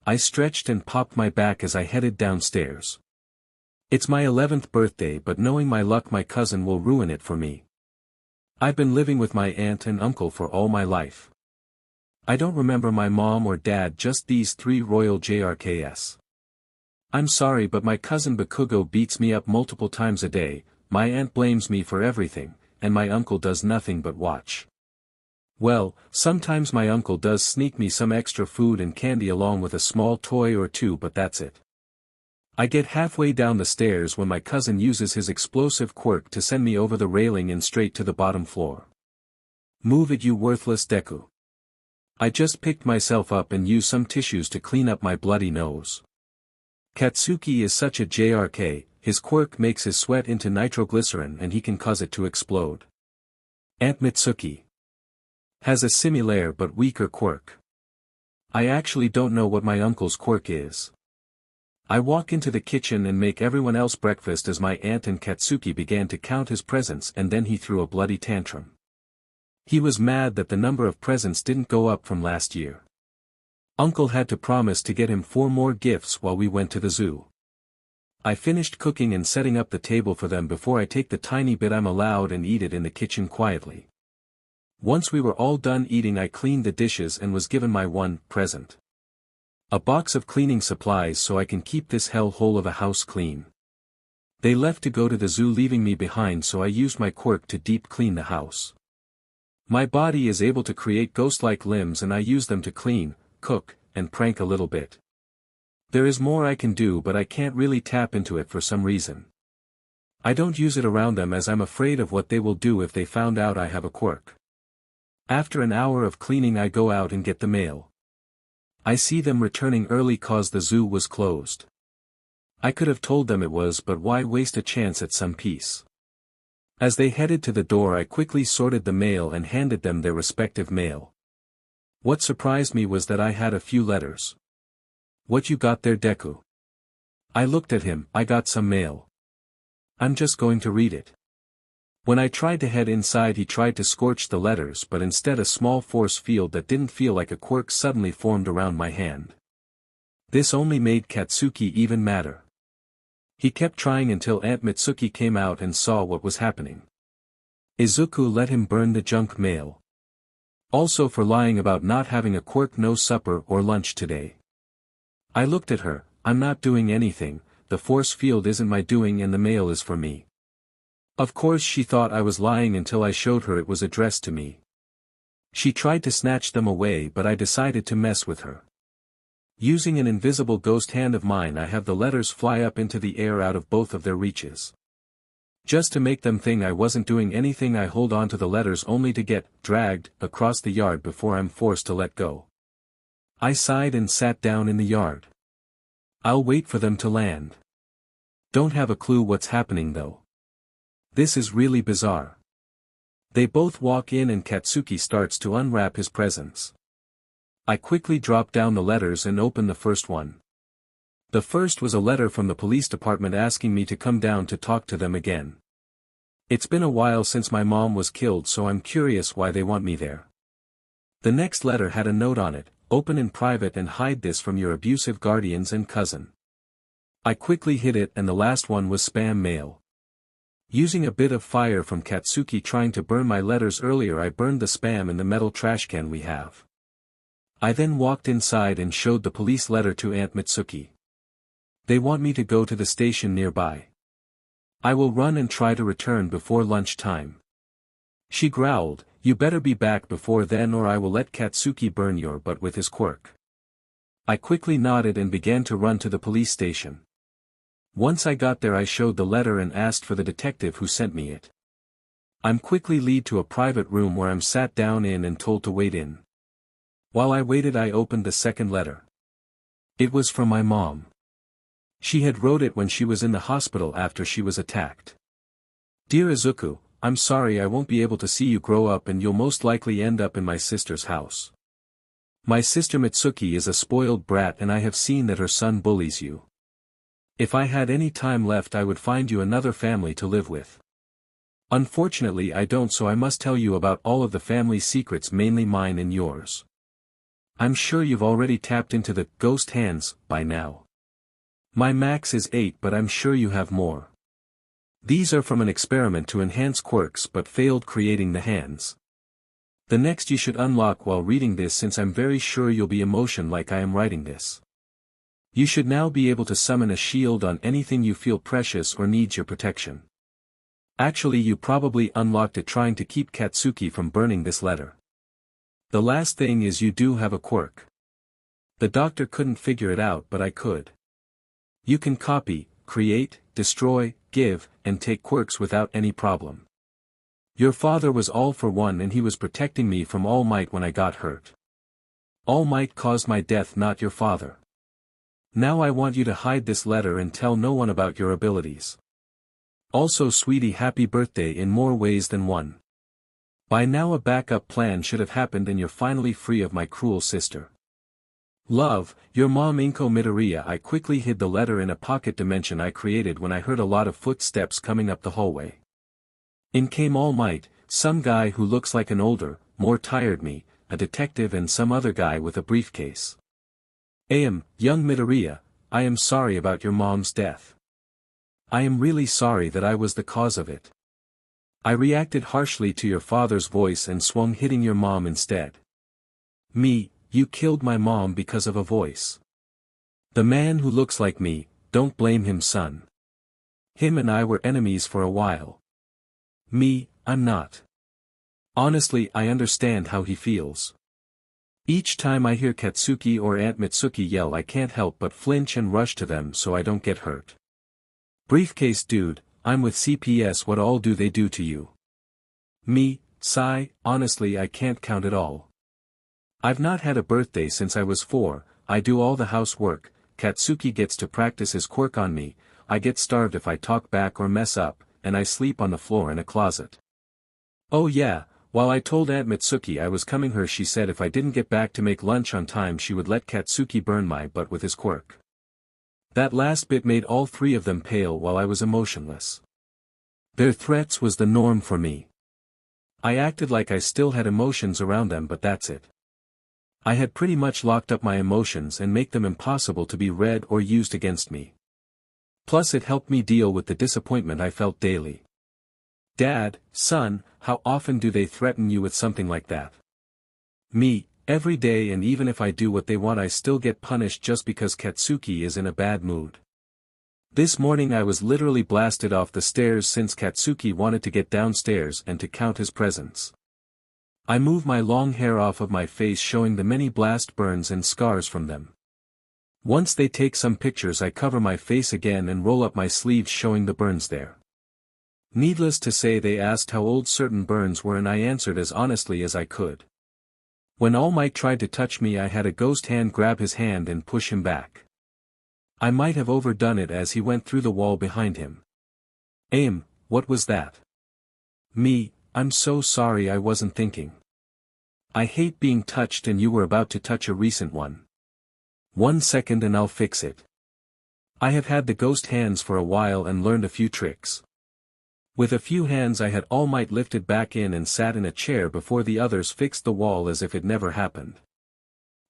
I stretched and popped my back as I headed downstairs. It's my 11th birthday but knowing my luck my cousin will ruin it for me. I've been living with my aunt and uncle for all my life. I don't remember my mom or dad, just these 3 royal JRKs. I'm sorry but my cousin Bakugo beats me up multiple times a day, my aunt blames me for everything, and my uncle does nothing but watch. Well, sometimes my uncle does sneak me some extra food and candy along with a small toy or two but that's it. I get halfway down the stairs when my cousin uses his explosive quirk to send me over the railing and straight to the bottom floor. "Move it you worthless Deku." I just picked myself up and used some tissues to clean up my bloody nose. Katsuki is such a JRK, his quirk makes his sweat into nitroglycerin and he can cause it to explode. Aunt Mitsuki has a similar but weaker quirk. I actually don't know what my uncle's quirk is. I walk into the kitchen and make everyone else breakfast as my aunt and Katsuki began to count his presents and then he threw a bloody tantrum. He was mad that the number of presents didn't go up from last year. Uncle had to promise to get him 4 more gifts while we went to the zoo. I finished cooking and setting up the table for them before I take the tiny bit I'm allowed and eat it in the kitchen quietly. Once we were all done eating I cleaned the dishes and was given my one present. A box of cleaning supplies so I can keep this hellhole of a house clean. They left to go to the zoo leaving me behind so I used my quirk to deep clean the house. My body is able to create ghost-like limbs and I use them to clean, cook, and prank a little bit. There is more I can do but I can't really tap into it for some reason. I don't use it around them as I'm afraid of what they will do if they found out I have a quirk. After an hour of cleaning I go out and get the mail. I see them returning early cause the zoo was closed. I could have told them it was but why waste a chance at some peace. As they headed to the door I quickly sorted the mail and handed them their respective mail. What surprised me was that I had a few letters. "What you got there Deku?" I looked at him. "I got some mail. I'm just going to read it." When I tried to head inside he tried to scorch the letters but instead a small force field that didn't feel like a quirk suddenly formed around my hand. This only made Katsuki even madder. He kept trying until Aunt Mitsuki came out and saw what was happening. Izuku let him burn the junk mail. Also for lying about not having a quirk, no supper or lunch today. I looked at her. I'm not doing anything, the force field isn't my doing and the mail is for me. Of course she thought I was lying until I showed her it was addressed to me. She tried to snatch them away but I decided to mess with her. Using an invisible ghost hand of mine I have the letters fly up into the air out of both of their reaches. Just to make them think I wasn't doing anything I hold on to the letters only to get dragged across the yard before I'm forced to let go. I sighed and sat down in the yard. I'll wait for them to land. Don't have a clue what's happening though. This is really bizarre. They both walk in and Katsuki starts to unwrap his presents. I quickly drop down the letters and open the first one. The first was a letter from the police department asking me to come down to talk to them again. It's been a while since my mom was killed so I'm curious why they want me there. The next letter had a note on it, open in private and hide this from your abusive guardians and cousin. I quickly hid it and the last one was spam mail. Using a bit of fire from Katsuki trying to burn my letters earlier I burned the spam in the metal trash can we have. I then walked inside and showed the police letter to Aunt Mitsuki. They want me to go to the station nearby. I will run and try to return before lunch time. She growled, you better be back before then or I will let Katsuki burn your butt with his quirk. I quickly nodded and began to run to the police station. Once I got there I showed the letter and asked for the detective who sent me it. I'm quickly led to a private room where I'm sat down in and told to wait in. While I waited I opened the second letter. It was from my mom. She had wrote it when she was in the hospital after she was attacked. Dear Izuku, I'm sorry I won't be able to see you grow up and you'll most likely end up in my sister's house. My sister Mitsuki is a spoiled brat and I have seen that her son bullies you. If I had any time left I would find you another family to live with. Unfortunately I don't so I must tell you about all of the family's secrets mainly mine and yours. I'm sure you've already tapped into the ghost hands by now. My max is 8 but I'm sure you have more. These are from an experiment to enhance quirks but failed creating the hands. The next you should unlock while reading this since I'm very sure you'll be emotion like I am writing this. You should now be able to summon a shield on anything you feel precious or needs your protection. Actually you probably unlocked it trying to keep Katsuki from burning this letter. The last thing is you do have a quirk. The doctor couldn't figure it out but I could. You can copy, create, destroy, give, and take quirks without any problem. Your father was All for One and he was protecting me from All Might when I got hurt. All Might caused my death not your father. Now I want you to hide this letter and tell no one about your abilities. Also sweetie happy birthday in more ways than one. By now a backup plan should have happened and you're finally free of my cruel sister. Love, your mom Inko Midoriya. I quickly hid the letter in a pocket dimension I created when I heard a lot of footsteps coming up the hallway. In came All Might, some guy who looks like an older, more tired me, a detective and some other guy with a briefcase. Young Midoriya, I am sorry about your mom's death. I am really sorry that I was the cause of it. I reacted harshly to your father's voice and swung hitting your mom instead. Me, you killed my mom because of a voice. The man who looks like me, don't blame him son. Him and I were enemies for a while. Me, I'm not. Honestly I understand how he feels. Each time I hear Katsuki or Aunt Mitsuki yell I can't help but flinch and rush to them so I don't get hurt. Briefcase dude, I'm with CPS. What all do they do to you? Me, sigh, honestly I can't count it all. I've not had a birthday since I was 4, I do all the housework, Katsuki gets to practice his quirk on me, I get starved if I talk back or mess up, and I sleep on the floor in a closet. Oh yeah, while I told Aunt Mitsuki I was coming her she said if I didn't get back to make lunch on time she would let Katsuki burn my butt with his quirk. That last bit made all 3 of them pale while I was emotionless. Their threats was the norm for me. I acted like I still had emotions around them, but that's it. I had pretty much locked up my emotions and make them impossible to be read or used against me. Plus it helped me deal with the disappointment I felt daily. Dad, son, how often do they threaten you with something like that? Me, every day, and even if I do what they want I still get punished just because Katsuki is in a bad mood. This morning I was literally blasted off the stairs since Katsuki wanted to get downstairs and to count his presents. I move my long hair off of my face showing the many blast burns and scars from them. Once they take some pictures I cover my face again and roll up my sleeves showing the burns there. Needless to say they asked how old certain burns were and I answered as honestly as I could. When All Might tried to touch me I had a ghost hand grab his hand and push him back. I might have overdone it as he went through the wall behind him. What was that? Me, I'm so sorry, I wasn't thinking. I hate being touched and you were about to touch a recent one. 1 second and I'll fix it. I have had the ghost hands for a while and learned a few tricks. With a few hands I had All Might lifted back in and sat in a chair before the others fixed the wall as if it never happened.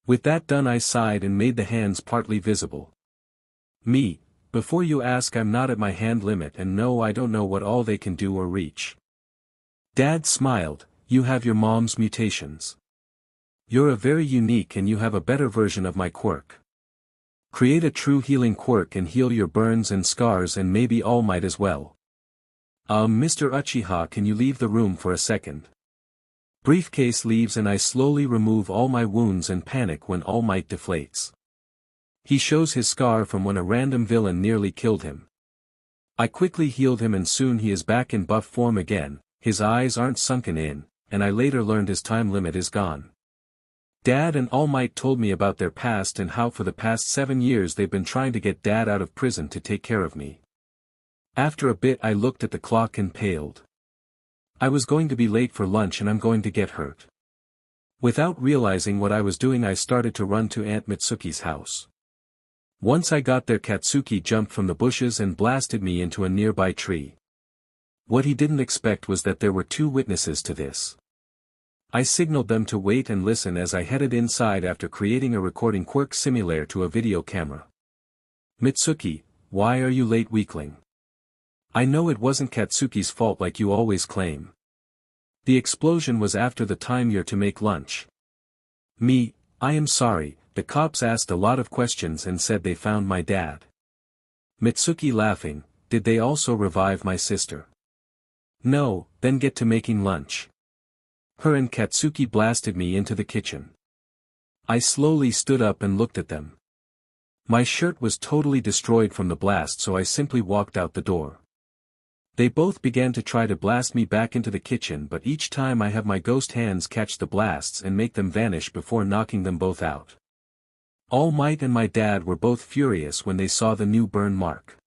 With that done I sighed and made the hands partly visible. Me, before you ask, I'm not at my hand limit and no, I don't know what all they can do or reach. Dad smiled, you have your mom's mutations. You're a very unique and you have a better version of my quirk. Create a true healing quirk and heal your burns and scars and maybe All Might as well. Mr. Uchiha, can you leave the room for a second? Briefcase leaves and I slowly remove all my wounds and panic when All Might deflates. He shows his scar from when a random villain nearly killed him. I quickly healed him and soon he is back in buff form again, his eyes aren't sunken in, and I later learned his time limit is gone. Dad and All Might told me about their past and how for the past 7 years they've been trying to get Dad out of prison to take care of me. After a bit I looked at the clock and paled. I was going to be late for lunch and I'm going to get hurt. Without realizing what I was doing I started to run to Aunt Mitsuki's house. Once I got there Katsuki jumped from the bushes and blasted me into a nearby tree. What he didn't expect was that there were 2 witnesses to this. I signaled them to wait and listen as I headed inside after creating a recording quirk similar to a video camera. Mitsuki, why are you late, weakling? I know it wasn't Katsuki's fault like you always claim. The explosion was after the time you're to make lunch. Me, I am sorry, the cops asked a lot of questions and said they found my dad. Mitsuki laughing, did they also revive my sister? No, then get to making lunch. Her and Katsuki blasted me into the kitchen. I slowly stood up and looked at them. My shirt was totally destroyed from the blast so I simply walked out the door. They both began to try to blast me back into the kitchen but each time I have my ghost hands catch the blasts and make them vanish before knocking them both out. All Might and my dad were both furious when they saw the new burn mark.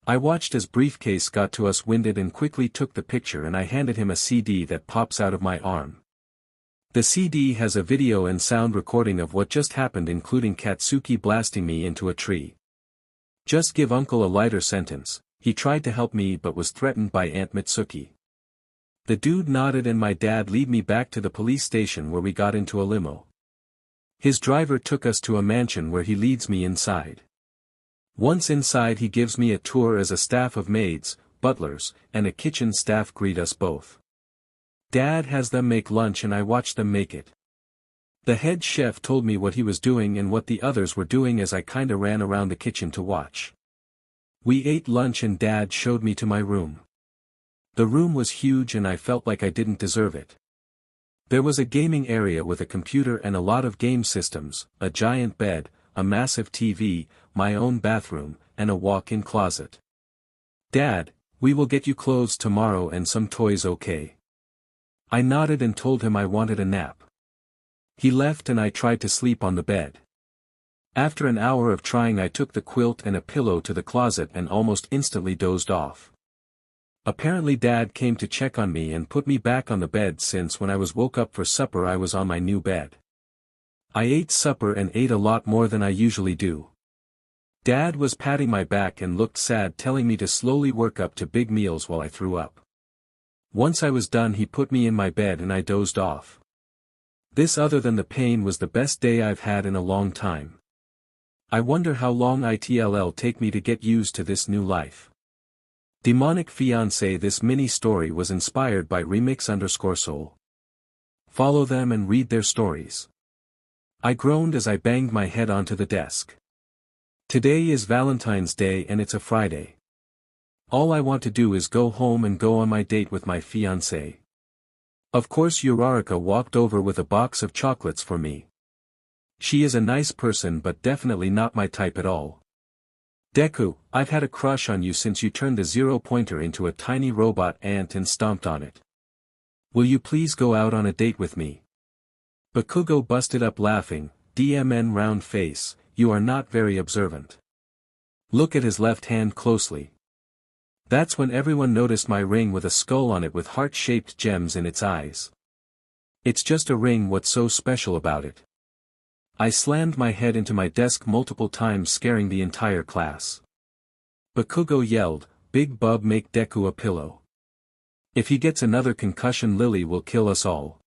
I watched as Briefcase got to us winded and quickly took the picture and I handed him a CD that pops out of my arm. The CD has a video and sound recording of what just happened including Katsuki blasting me into a tree. Just give Uncle a lighter sentence, he tried to help me but was threatened by Aunt Mitsuki. The dude nodded and my dad lead me back to the police station where we got into a limo. His driver took us to a mansion where he leads me inside. Once inside he gives me a tour as a staff of maids, butlers, and a kitchen staff greet us both. Dad has them make lunch and I watch them make it. The head chef told me what he was doing and what the others were doing as I kinda ran around the kitchen to watch. We ate lunch and Dad showed me to my room. The room was huge and I felt like I didn't deserve it. There was a gaming area with a computer and a lot of game systems, a giant bed, a massive TV, my own bathroom, and a walk-in closet. Dad, we will get you clothes tomorrow and some toys, okay? I nodded and told him I wanted a nap. He left and I tried to sleep on the bed. After an hour of trying I took the quilt and a pillow to the closet and almost instantly dozed off. Apparently Dad came to check on me and put me back on the bed since when I was woke up for supper I was on my new bed. I ate supper and ate a lot more than I usually do. Dad was patting my back and looked sad, telling me to slowly work up to big meals while I threw up. Once I was done, he put me in my bed and I dozed off. This, other than the pain, was the best day I've had in a long time. I wonder how long it'll take me to get used to this new life. Demonic Fiancé. This mini story was inspired by remix_soul. Follow them and read their stories. I groaned as I banged my head onto the desk. Today is Valentine's Day and it's a Friday. All I want to do is go home and go on my date with my fiancé. Of course Uraraka walked over with a box of chocolates for me. She is a nice person but definitely not my type at all. Deku, I've had a crush on you since you turned the 0-pointer into a tiny robot ant and stomped on it. Will you please go out on a date with me? Bakugo busted up laughing. DMN round face, you are not very observant. Look at his left hand closely. That's when everyone noticed my ring with a skull on it with heart-shaped gems in its eyes. It's just a ring, what's so special about it? I slammed my head into my desk multiple times, scaring the entire class. Bakugo yelled, Big Bub, make Deku a pillow. If he gets another concussion, Lily will kill us all.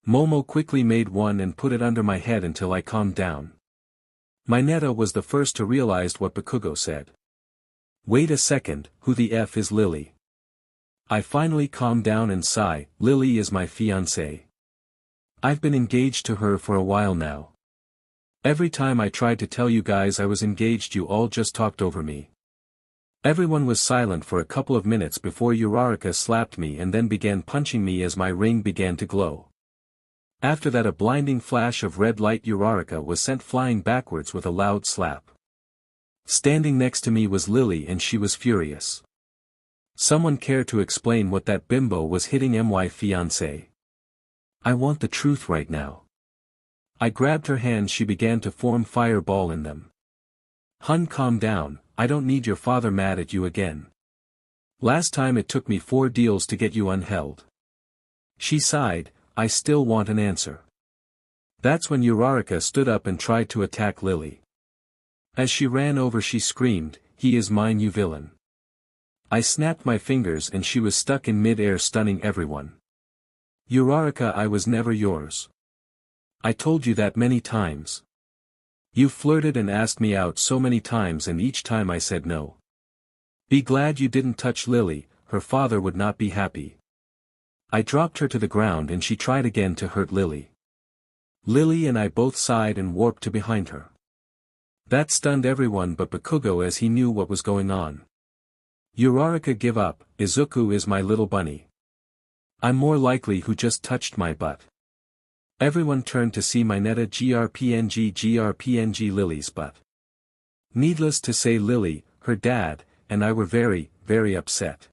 Momo quickly made one and put it under my head until I calmed down. Mineta was the first to realize what Bakugo said. Wait a second, who the F is Lily? I finally calmed down and sigh, Lily is my fiancé. I've been engaged to her for a while now. Every time I tried to tell you guys I was engaged, you all just talked over me. Everyone was silent for a couple of minutes before Uraraka slapped me and then began punching me as my ring began to glow. After that, a blinding flash of red light, Uraraka was sent flying backwards with a loud slap. Standing next to me was Lily and she was furious. Someone care to explain what that bimbo was hitting my fiancé? I want the truth right now. I grabbed her hands, she began to form fireball in them. Hun, calm down, I don't need your father mad at you again. Last time it took me 4 deals to get you unheld. She sighed, I still want an answer. That's when Uraraka stood up and tried to attack Lily. As she ran over, she screamed, he is mine, you villain. I snapped my fingers and she was stuck in mid-air, stunning everyone. Uraraka, I was never yours. I told you that many times. You flirted and asked me out so many times and each time I said no. Be glad you didn't touch Lily, her father would not be happy. I dropped her to the ground and she tried again to hurt Lily. Lily and I both sighed and warped to behind her. That stunned everyone but Bakugo, as he knew what was going on. Uraraka, give up, Izuku is my little bunny. I'm more likely who just touched my butt. Everyone turned to see Mineta GRPNG Lily's butt. Needless to say, Lily, her dad, and I were very, very upset.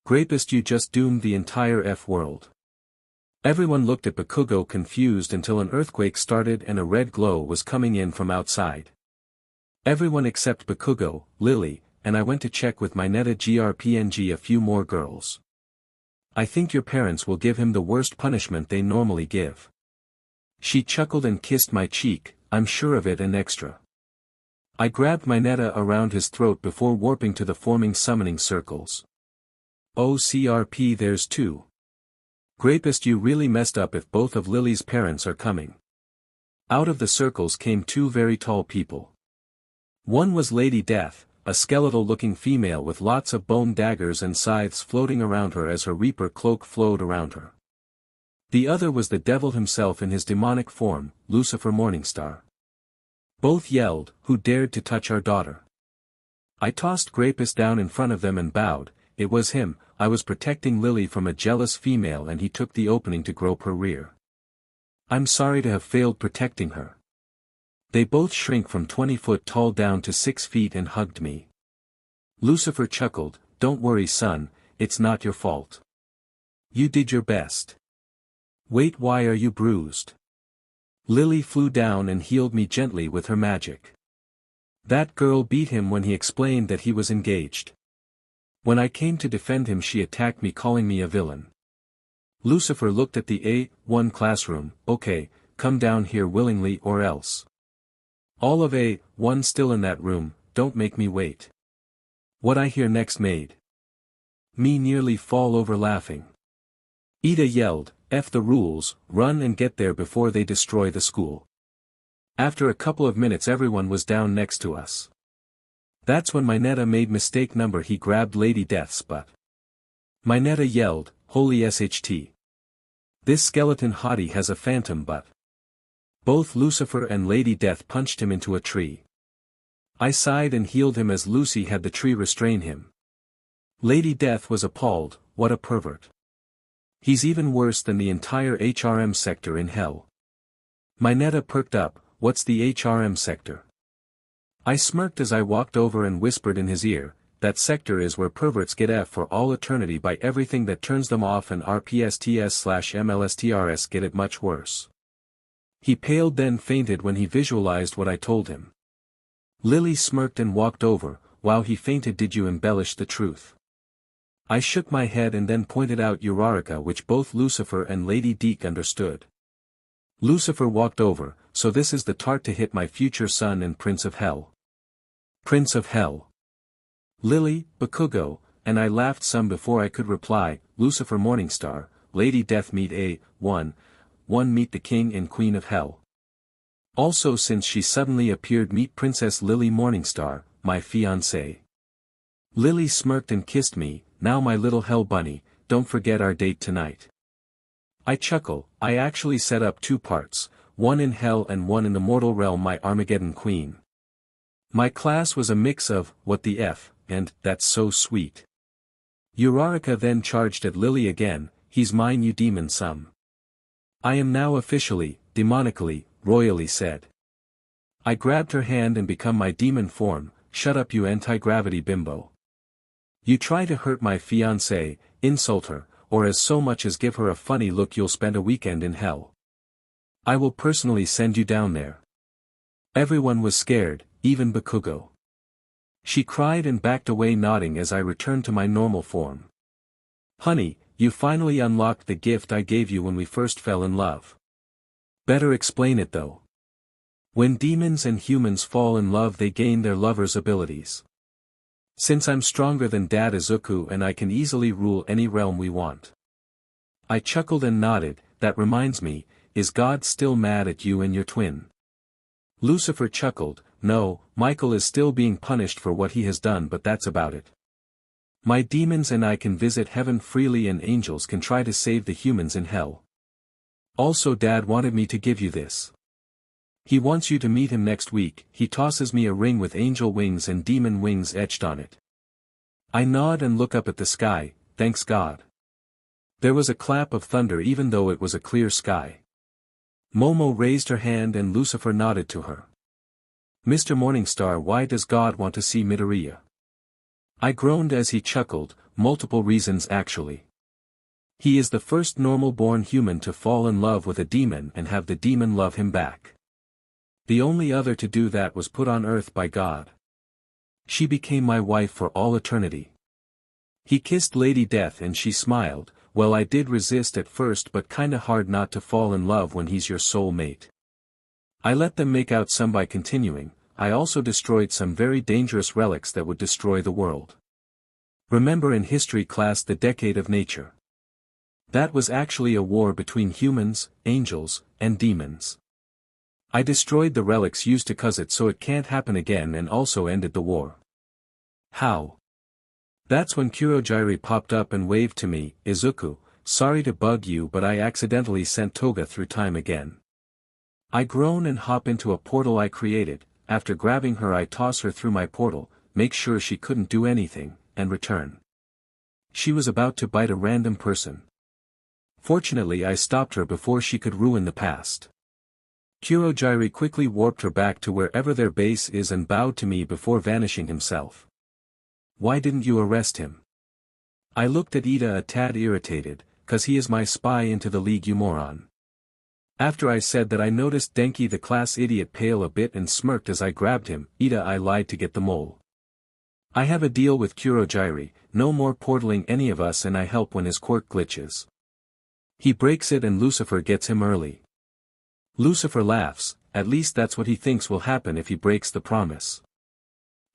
Grapist, you just doomed the entire F world. Everyone looked at Bakugo confused until an earthquake started and a red glow was coming in from outside. Everyone except Bakugo, Lily, and I went to check with Mineta GRPNG a few more girls. I think your parents will give him the worst punishment they normally give. She chuckled and kissed my cheek, I'm sure of it, and extra. I grabbed Mineta around his throat before warping to the forming summoning circles. Oh CRP, there's 2. Grapist, you really messed up if both of Lily's parents are coming. Out of the circles came 2 very tall people. One was Lady Death, a skeletal-looking female with lots of bone daggers and scythes floating around her as her reaper cloak flowed around her. The other was the devil himself in his demonic form, Lucifer Morningstar. Both yelled, who dared to touch our daughter? I tossed Grapist down in front of them and bowed. It was him. I was protecting Lily from a jealous female and he took the opening to grope her rear. I'm sorry to have failed protecting her. They both shrink from 20 foot tall down to 6 feet and hugged me. Lucifer chuckled, don't worry son, it's not your fault. You did your best. Wait, why are you bruised? Lily flew down and healed me gently with her magic. That girl beat him when he explained that he was engaged. When I came to defend him, she attacked me, calling me a villain. Lucifer looked at the A1 classroom, okay, come down here willingly or else. All of A1 still in that room, don't make me wait. What I hear next made me nearly fall over laughing. Ida yelled, "F the rules, run and get there before they destroy the school." After a couple of minutes everyone was down next to us. That's when Mineta made mistake number he grabbed Lady Death's butt. Mineta yelled, "Holy SHT. This skeleton hottie has a phantom butt." Both Lucifer and Lady Death punched him into a tree. I sighed and healed him as Lucy had the tree restrain him. Lady Death was appalled, "What a pervert. He's even worse than the entire HRM sector in hell." Mineta perked up, "What's the HRM sector?" I smirked as I walked over and whispered in his ear, "That sector is where perverts get F for all eternity by everything that turns them off, and RPSTS/MLSTRS get it much worse." He paled then fainted when he visualized what I told him. Lily smirked and walked over, "While he fainted did you embellish the truth?" I shook my head and then pointed out Urarika, which both Lucifer and Lady Deek understood. Lucifer walked over, "So this is the tart to hit my future son and Prince of Hell." Prince of Hell. Lily, Bakugo, and I laughed some before I could reply. Lucifer Morningstar, Lady Death meet A1 meet the King and Queen of Hell. Also since she suddenly appeared meet Princess Lily Morningstar, my fiancé. Lily smirked and kissed me, "Now my little hell bunny, don't forget our date tonight." I chuckle, I actually set up 2 parts, one in hell and one in the mortal realm, my Armageddon Queen. My class was a mix of, "What the F," and, "That's so sweet." Urarika then charged at Lily again, "He's mine you demon some." "I am now officially, demonically, royally said." I grabbed her hand and become my demon form, "Shut up you anti-gravity bimbo. You try to hurt my fiancé, insult her, or as so much as give her a funny look you'll spend a weekend in hell. I will personally send you down there." Everyone was scared, even Bakugo. She cried and backed away nodding as I returned to my normal form. "Honey, you finally unlocked the gift I gave you when we first fell in love." "Better explain it though." "When demons and humans fall in love they gain their lover's abilities. Since I'm stronger than Dad Izuku and I can easily rule any realm we want." I chuckled and nodded, "That reminds me, is God still mad at you and your twin?" Lucifer chuckled, "No, Michael is still being punished for what he has done, but that's about it. My demons and I can visit heaven freely and angels can try to save the humans in hell. Also Dad wanted me to give you this. He wants you to meet him next week." He tosses me a ring with angel wings and demon wings etched on it. I nod and look up at the sky, "Thanks God." There was a clap of thunder even though it was a clear sky. Momo raised her hand and Lucifer nodded to her. "Mr. Morningstar, why does God want to see Midoriya?" I groaned as he chuckled, "Multiple reasons actually. He is the first normal-born human to fall in love with a demon and have the demon love him back. The only other to do that was put on Earth by God. She became my wife for all eternity." He kissed Lady Death and she smiled, "Well, I did resist at first, but kinda hard not to fall in love when he's your soul mate." I let them make out some by continuing, "I also destroyed some very dangerous relics that would destroy the world. Remember in history class the Decade of Nature? That was actually a war between humans, angels, and demons. I destroyed the relics used to cause it so it can't happen again and also ended the war." "How?" That's when Kurogiri popped up and waved to me, "Izuku, sorry to bug you but I accidentally sent Toga through time again." I groan and hop into a portal I created. After grabbing her I toss her through my portal, make sure she couldn't do anything, and return. She was about to bite a random person. Fortunately I stopped her before she could ruin the past. Kurogiri quickly warped her back to wherever their base is and bowed to me before vanishing himself. "Why didn't you arrest him?" I looked at Ida a tad irritated, "'Cause he is my spy into the league you moron." After I said that I noticed Denki the class idiot pale a bit and smirked as I grabbed him, "Ida, I lied to get the mole. I have a deal with Kurogiri, no more portaling any of us and I help when his quirk glitches. He breaks it and Lucifer gets him early." Lucifer laughs, at least that's what he thinks will happen if he breaks the promise.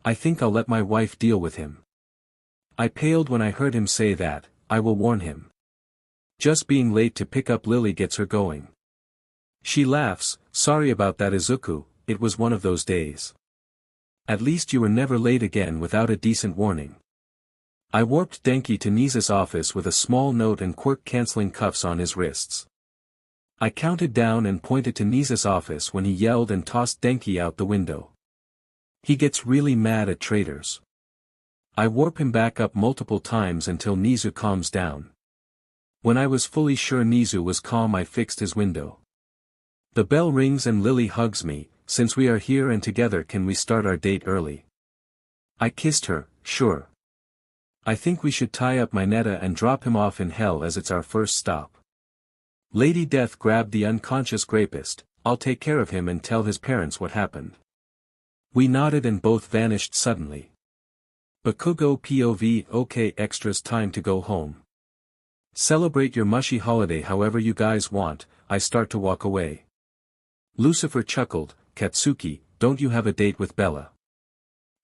I think I'll let my wife deal with him. I paled when I heard him say that. I will warn him. Just being late to pick up Lily gets her going. She laughs, sorry about that Izuku, it was one of those days. At least you were never late again without a decent warning. I warped Denki to Nisa's office with a small note and quirk-canceling cuffs on his wrists. I counted down and pointed to Nisa's office when he yelled and tossed Denki out the window. He gets really mad at traitors. I warp him back up multiple times until Nizu calms down. When I was fully sure Nizu was calm, I fixed his window. The bell rings and Lily hugs me. Since we are here and together, can we start our date early? I kissed her, sure. I think we should tie up Mineta and drop him off in hell as it's our first stop. Lady Death grabbed the unconscious rapist. I'll take care of him and tell his parents what happened. We nodded and both vanished suddenly. Bakugo POV. Okay, extras, time to go home. Celebrate your mushy holiday however you guys want. I start to walk away. Lucifer chuckled, Katsuki, don't you have a date with Bella?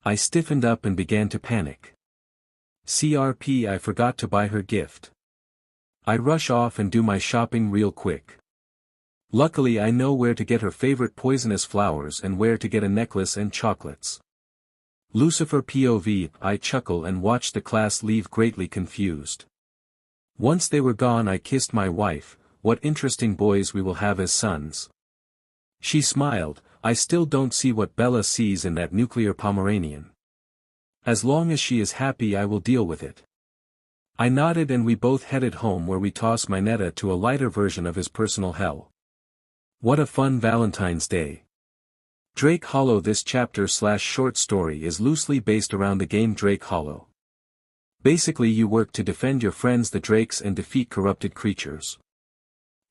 I stiffened up and began to panic. CRP, I forgot to buy her gift. I rush off and do my shopping real quick. Luckily I know where to get her favorite poisonous flowers and where to get a necklace and chocolates. Lucifer POV. I chuckle and watch the class leave greatly confused. Once they were gone I kissed my wife. What interesting boys we will have as sons. She smiled. I still don't see what Bella sees in that nuclear Pomeranian. As long as she is happy I will deal with it. I nodded and we both headed home where we tossed Mineta to a lighter version of his personal hell. What a fun Valentine's Day. Drake Hollow. This chapter/short story is loosely based around the game Drake Hollow. Basically you work to defend your friends the Drakes and defeat corrupted creatures.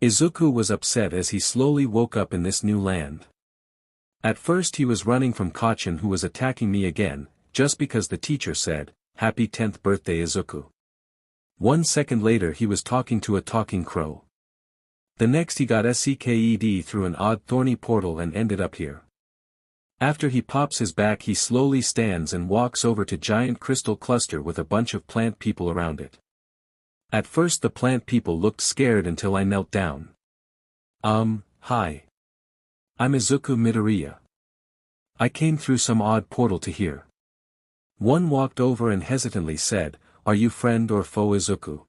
Izuku was upset as he slowly woke up in this new land. At first he was running from Kachin, who was attacking me again, just because the teacher said, "Happy 10th birthday Izuku." 1 second later he was talking to a talking crow. The next he got SCKED through an odd thorny portal and ended up here. After he pops his back he slowly stands and walks over to giant crystal cluster with a bunch of plant people around it. At first the plant people looked scared until I knelt down. Hi. I'm Izuku Midoriya. I came through some odd portal to here. One walked over and hesitantly said, "Are you friend or foe Izuku?"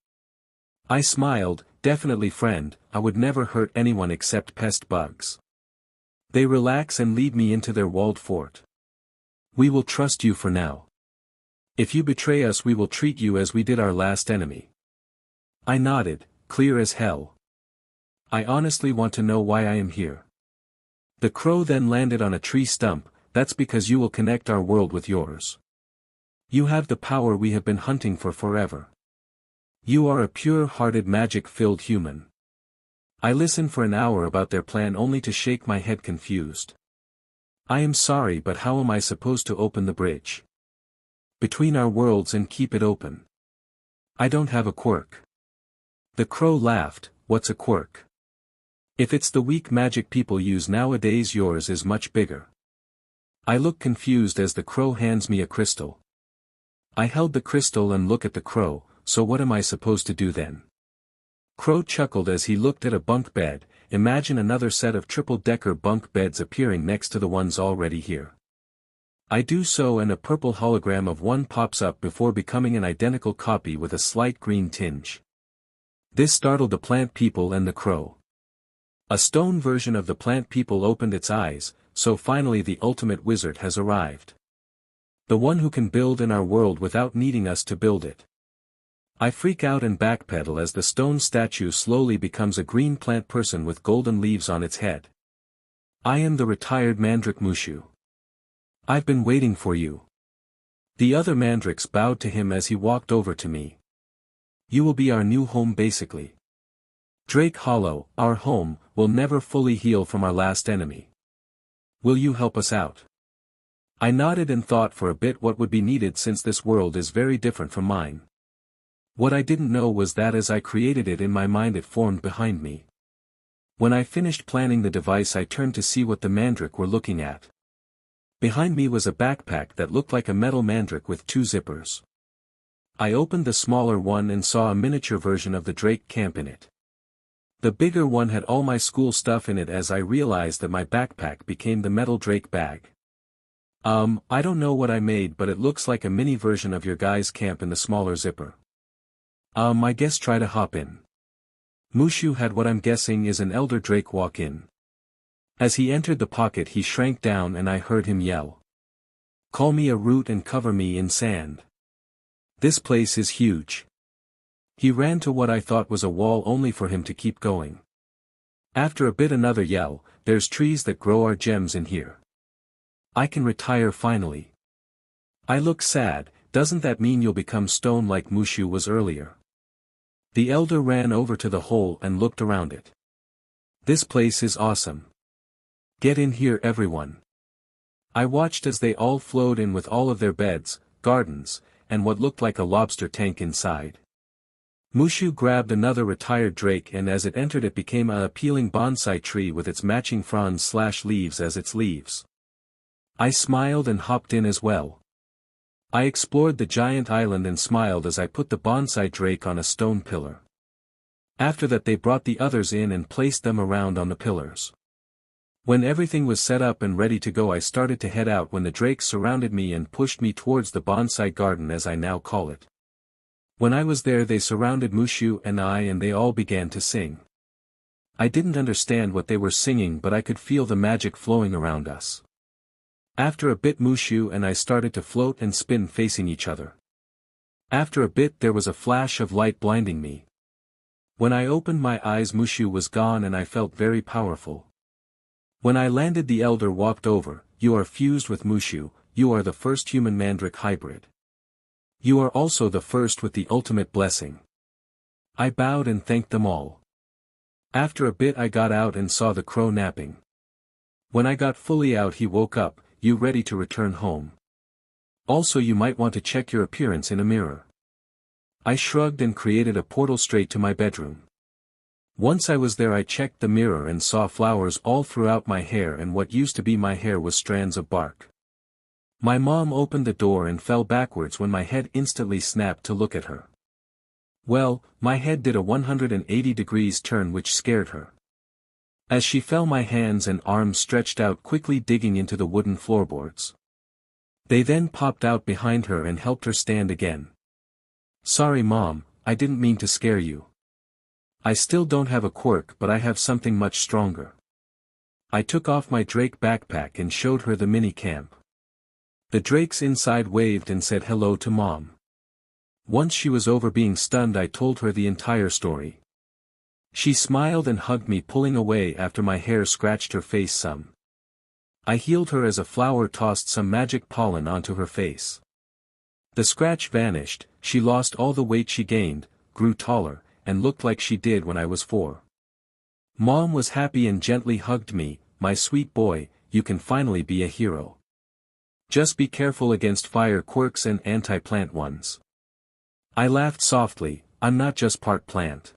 I smiled, "Definitely friend, I would never hurt anyone except pest bugs." They relax and lead me into their walled fort. "We will trust you for now. If you betray us we will treat you as we did our last enemy." I nodded, clear as hell. "I honestly want to know why I am here." The crow then landed on a tree stump. "That's because you will connect our world with yours. You have the power we have been hunting for forever. You are a pure-hearted magic-filled human." I listened for an hour about their plan only to shake my head confused. "I am sorry, but how am I supposed to open the bridge between our worlds and keep it open? I don't have a quirk." The crow laughed. "What's a quirk? If it's the weak magic people use nowadays, yours is much bigger." I look confused as the crow hands me a crystal. I held the crystal and look at the crow. "So what am I supposed to do then?" Crow chuckled as he looked at a bunk bed. "Imagine another set of triple-decker bunk beds appearing next to the ones already here." I do so and a purple hologram of one pops up before becoming an identical copy with a slight green tinge. This startled the plant people and the crow. A stone version of the plant people opened its eyes. "So finally the ultimate wizard has arrived. The one who can build in our world without needing us to build it." I freak out and backpedal as the stone statue slowly becomes a green plant person with golden leaves on its head. "I am the retired Mandrake Mushu. I've been waiting for you." The other mandrakes bowed to him as he walked over to me. "You will be our new home basically. Drake Hollow, our home, will never fully heal from our last enemy. Will you help us out?" I nodded and thought for a bit what would be needed since this world is very different from mine. What I didn't know was that as I created it in my mind it formed behind me. When I finished planning the device, I turned to see what the mandrake were looking at. Behind me was a backpack that looked like a metal mandrake with 2 zippers. I opened the smaller one and saw a miniature version of the Drake camp in it. The bigger one had all my school stuff in it as I realized that my backpack became the metal Drake bag. I don't know what I made, but it looks like a mini version of your guy's camp in the smaller zipper. I guess try to hop in. Mushu had what I'm guessing is an elder Drake walk in. As he entered the pocket he shrank down and I heard him yell. Call me a root and cover me in sand. This place is huge. He ran to what I thought was a wall only for him to keep going. After a bit another yell, there's trees that grow our gems in here. I can retire finally. I look sad, doesn't that mean you'll become stone like Mushu was earlier? The elder ran over to the hole and looked around it. This place is awesome. Get in here everyone. I watched as they all flowed in with all of their beds, gardens, and what looked like a lobster tank inside. Mushu grabbed another retired drake and as it entered it became an appealing bonsai tree with its matching fronds/leaves as its leaves. I smiled and hopped in as well. I explored the giant island and smiled as I put the bonsai drake on a stone pillar. After that they brought the others in and placed them around on the pillars. When everything was set up and ready to go I started to head out when the drakes surrounded me and pushed me towards the bonsai garden as I now call it. When I was there they surrounded Mushu and they all began to sing. I didn't understand what they were singing but I could feel the magic flowing around us. After a bit Mushu and I started to float and spin facing each other. After a bit there was a flash of light blinding me. When I opened my eyes Mushu was gone and I felt very powerful. When I landed the elder walked over, you are fused with Mushu, you are the first human mandrake hybrid. You are also the first with the ultimate blessing. I bowed and thanked them all. After a bit I got out and saw the crow napping. When I got fully out he woke up, you ready to return home. Also you might want to check your appearance in a mirror. I shrugged and created a portal straight to my bedroom. Once I was there I checked the mirror and saw flowers all throughout my hair and what used to be my hair was strands of bark. My mom opened the door and fell backwards when my head instantly snapped to look at her. Well, my head did a 180 degrees turn which scared her. As she fell my hands and arms stretched out quickly digging into the wooden floorboards. They then popped out behind her and helped her stand again. Sorry Mom, I didn't mean to scare you. I still don't have a quirk but I have something much stronger. I took off my drake backpack and showed her the mini camp. The drakes inside waved and said hello to Mom. Once she was over being stunned I told her the entire story. She smiled and hugged me pulling away after my hair scratched her face some. I healed her as a flower tossed some magic pollen onto her face. The scratch vanished, she lost all the weight she gained, grew taller, and looked like she did when I was 4. Mom was happy and gently hugged me, my sweet boy, you can finally be a hero. Just be careful against fire quirks and anti-plant ones. I laughed softly, I'm not just part plant.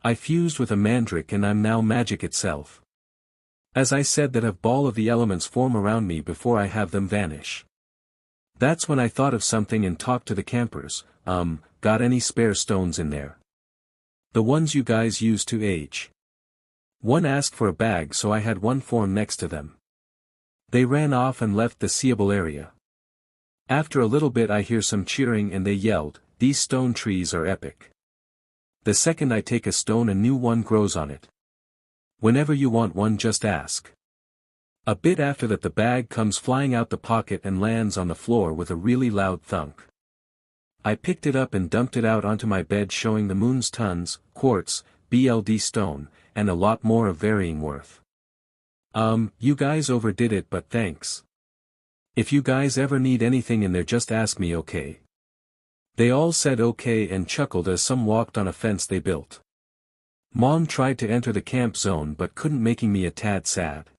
I fused with a mandrake and I'm now magic itself. As I said that a ball of the elements form around me before I have them vanish. That's when I thought of something and talked to the campers, got any spare stones in there? The ones you guys use to age. One asked for a bag so I had one form next to them. They ran off and left the seeable area. After a little bit I hear some cheering and they yelled, these stone trees are epic. The second I take a stone a new one grows on it. Whenever you want one just ask. A bit after that the bag comes flying out the pocket and lands on the floor with a really loud thunk. I picked it up and dumped it out onto my bed showing the moon's tons, quartz, BLD stone, and a lot more of varying worth. You guys overdid it but thanks. If you guys ever need anything in there just ask me okay. They all said okay and chuckled as some walked on a fence they built. Mom tried to enter the camp zone but couldn't making me a tad sad.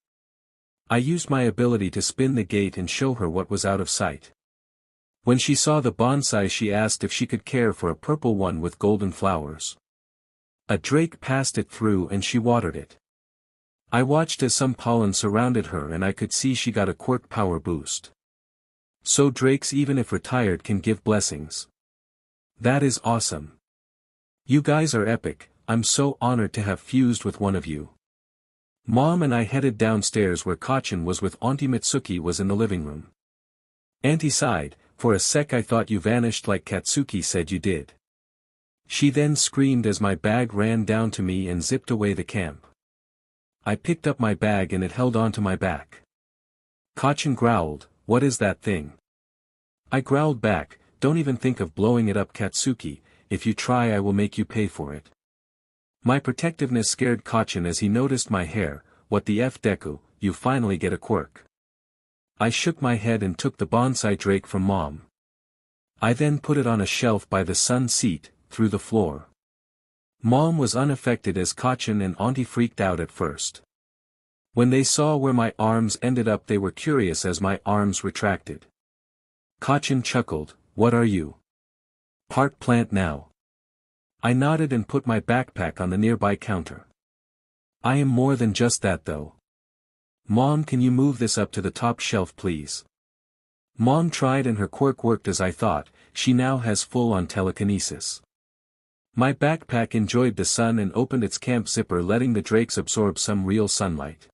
I used my ability to spin the gate and show her what was out of sight. When she saw the bonsai she asked if she could care for a purple one with golden flowers. A drake passed it through and she watered it. I watched as some pollen surrounded her and I could see she got a quirk power boost. So drakes even if retired can give blessings. That is awesome. You guys are epic, I'm so honored to have fused with one of you. Mom and I headed downstairs where Kachin was with Auntie Mitsuki was in the living room. Auntie sighed, for a sec I thought you vanished like Katsuki said you did. She then screamed as my bag ran down to me and zipped away the camp. I picked up my bag and it held onto my back. Kachin growled, "What is that thing?" I growled back, "Don't even think of blowing it up, Katsuki, if you try I will make you pay for it." My protectiveness scared Kachin as he noticed my hair. "What the F, Deku, you finally get a quirk." I shook my head and took the bonsai drake from Mom. I then put it on a shelf by the sun seat, through the floor. Mom was unaffected as Kachin and Auntie freaked out at first. When they saw where my arms ended up they were curious as my arms retracted. Kachin chuckled, "What are you? Part plant now?" I nodded and put my backpack on the nearby counter. "I am more than just that though. Mom, can you move this up to the top shelf please?" Mom tried and her quirk worked as I thought. She now has full-on telekinesis. My backpack enjoyed the sun and opened its camp zipper letting the drakes absorb some real sunlight.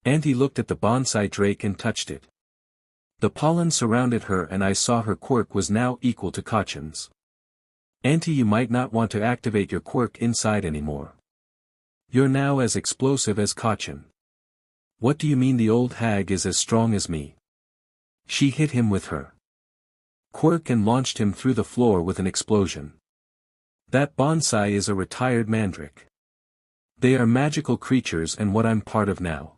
Auntie looked at the bonsai drake and touched it. The pollen surrounded her and I saw her quirk was now equal to Kachin's. "Auntie, you might not want to activate your quirk inside anymore. You're now as explosive as Kachin." "What do you mean the old hag is as strong as me?" She hit him with her quirk and launched him through the floor with an explosion. "That bonsai is a retired mandrake. They are magical creatures and what I'm part of now.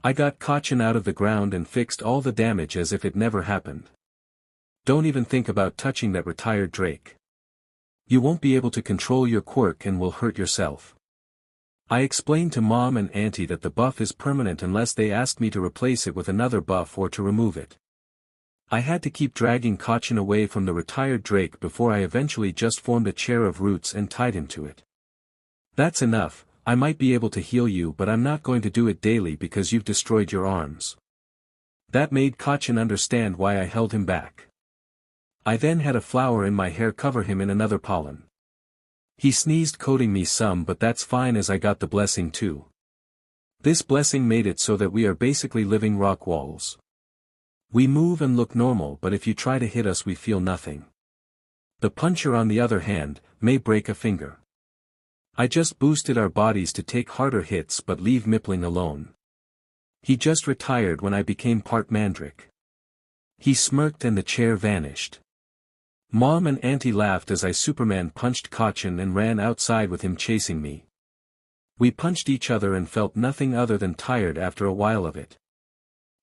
I got Kachin out of the ground and fixed all the damage as if it never happened. Don't even think about touching that retired drake. You won't be able to control your quirk and will hurt yourself." I explained to Mom and Auntie that the buff is permanent unless they asked me to replace it with another buff or to remove it. I had to keep dragging Kachin away from the retired drake before I eventually just formed a chair of roots and tied him to it. "That's enough, I might be able to heal you but I'm not going to do it daily because you've destroyed your arms." That made Kachin understand why I held him back. I then had a flower in my hair cover him in another pollen. He sneezed coating me some but that's fine as I got the blessing too. This blessing made it so that we are basically living rock walls. We move and look normal but if you try to hit us we feel nothing. The puncher on the other hand, may break a finger. I just boosted our bodies to take harder hits but leave Mippling alone. He just retired when I became part mandrake. He smirked and the chair vanished. Mom and Auntie laughed as I Superman punched Kachin and ran outside with him chasing me. We punched each other and felt nothing other than tired after a while of it.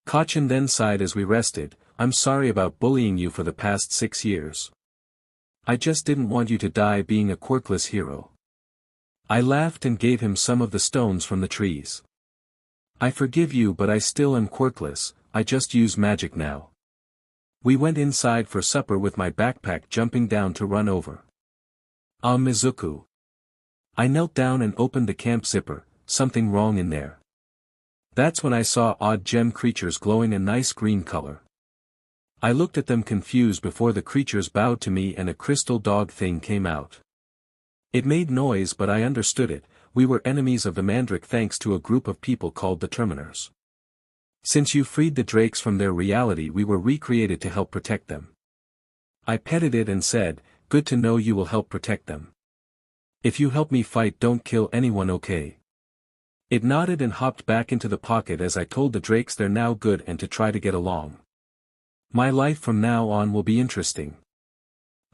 Kachin then sighed as we rested, "I'm sorry about bullying you for the past 6 years. I just didn't want you to die being a quirkless hero." I laughed and gave him some of the stones from the trees. "I forgive you but I still am quirkless, I just use magic now." We went inside for supper with my backpack jumping down to run over. Izuku. I knelt down and opened the camp zipper, something wrong in there. That's when I saw odd gem creatures glowing a nice green color. I looked at them confused before the creatures bowed to me and a crystal dog thing came out. It made noise but I understood it, we were enemies of the mandrake thanks to a group of people called the Terminers. Since you freed the drakes from their reality we were recreated to help protect them. I petted it and said, "Good to know you will help protect them. If you help me fight don't kill anyone, okay?" It nodded and hopped back into the pocket as I told the drakes they're now good and to try to get along. My life from now on will be interesting.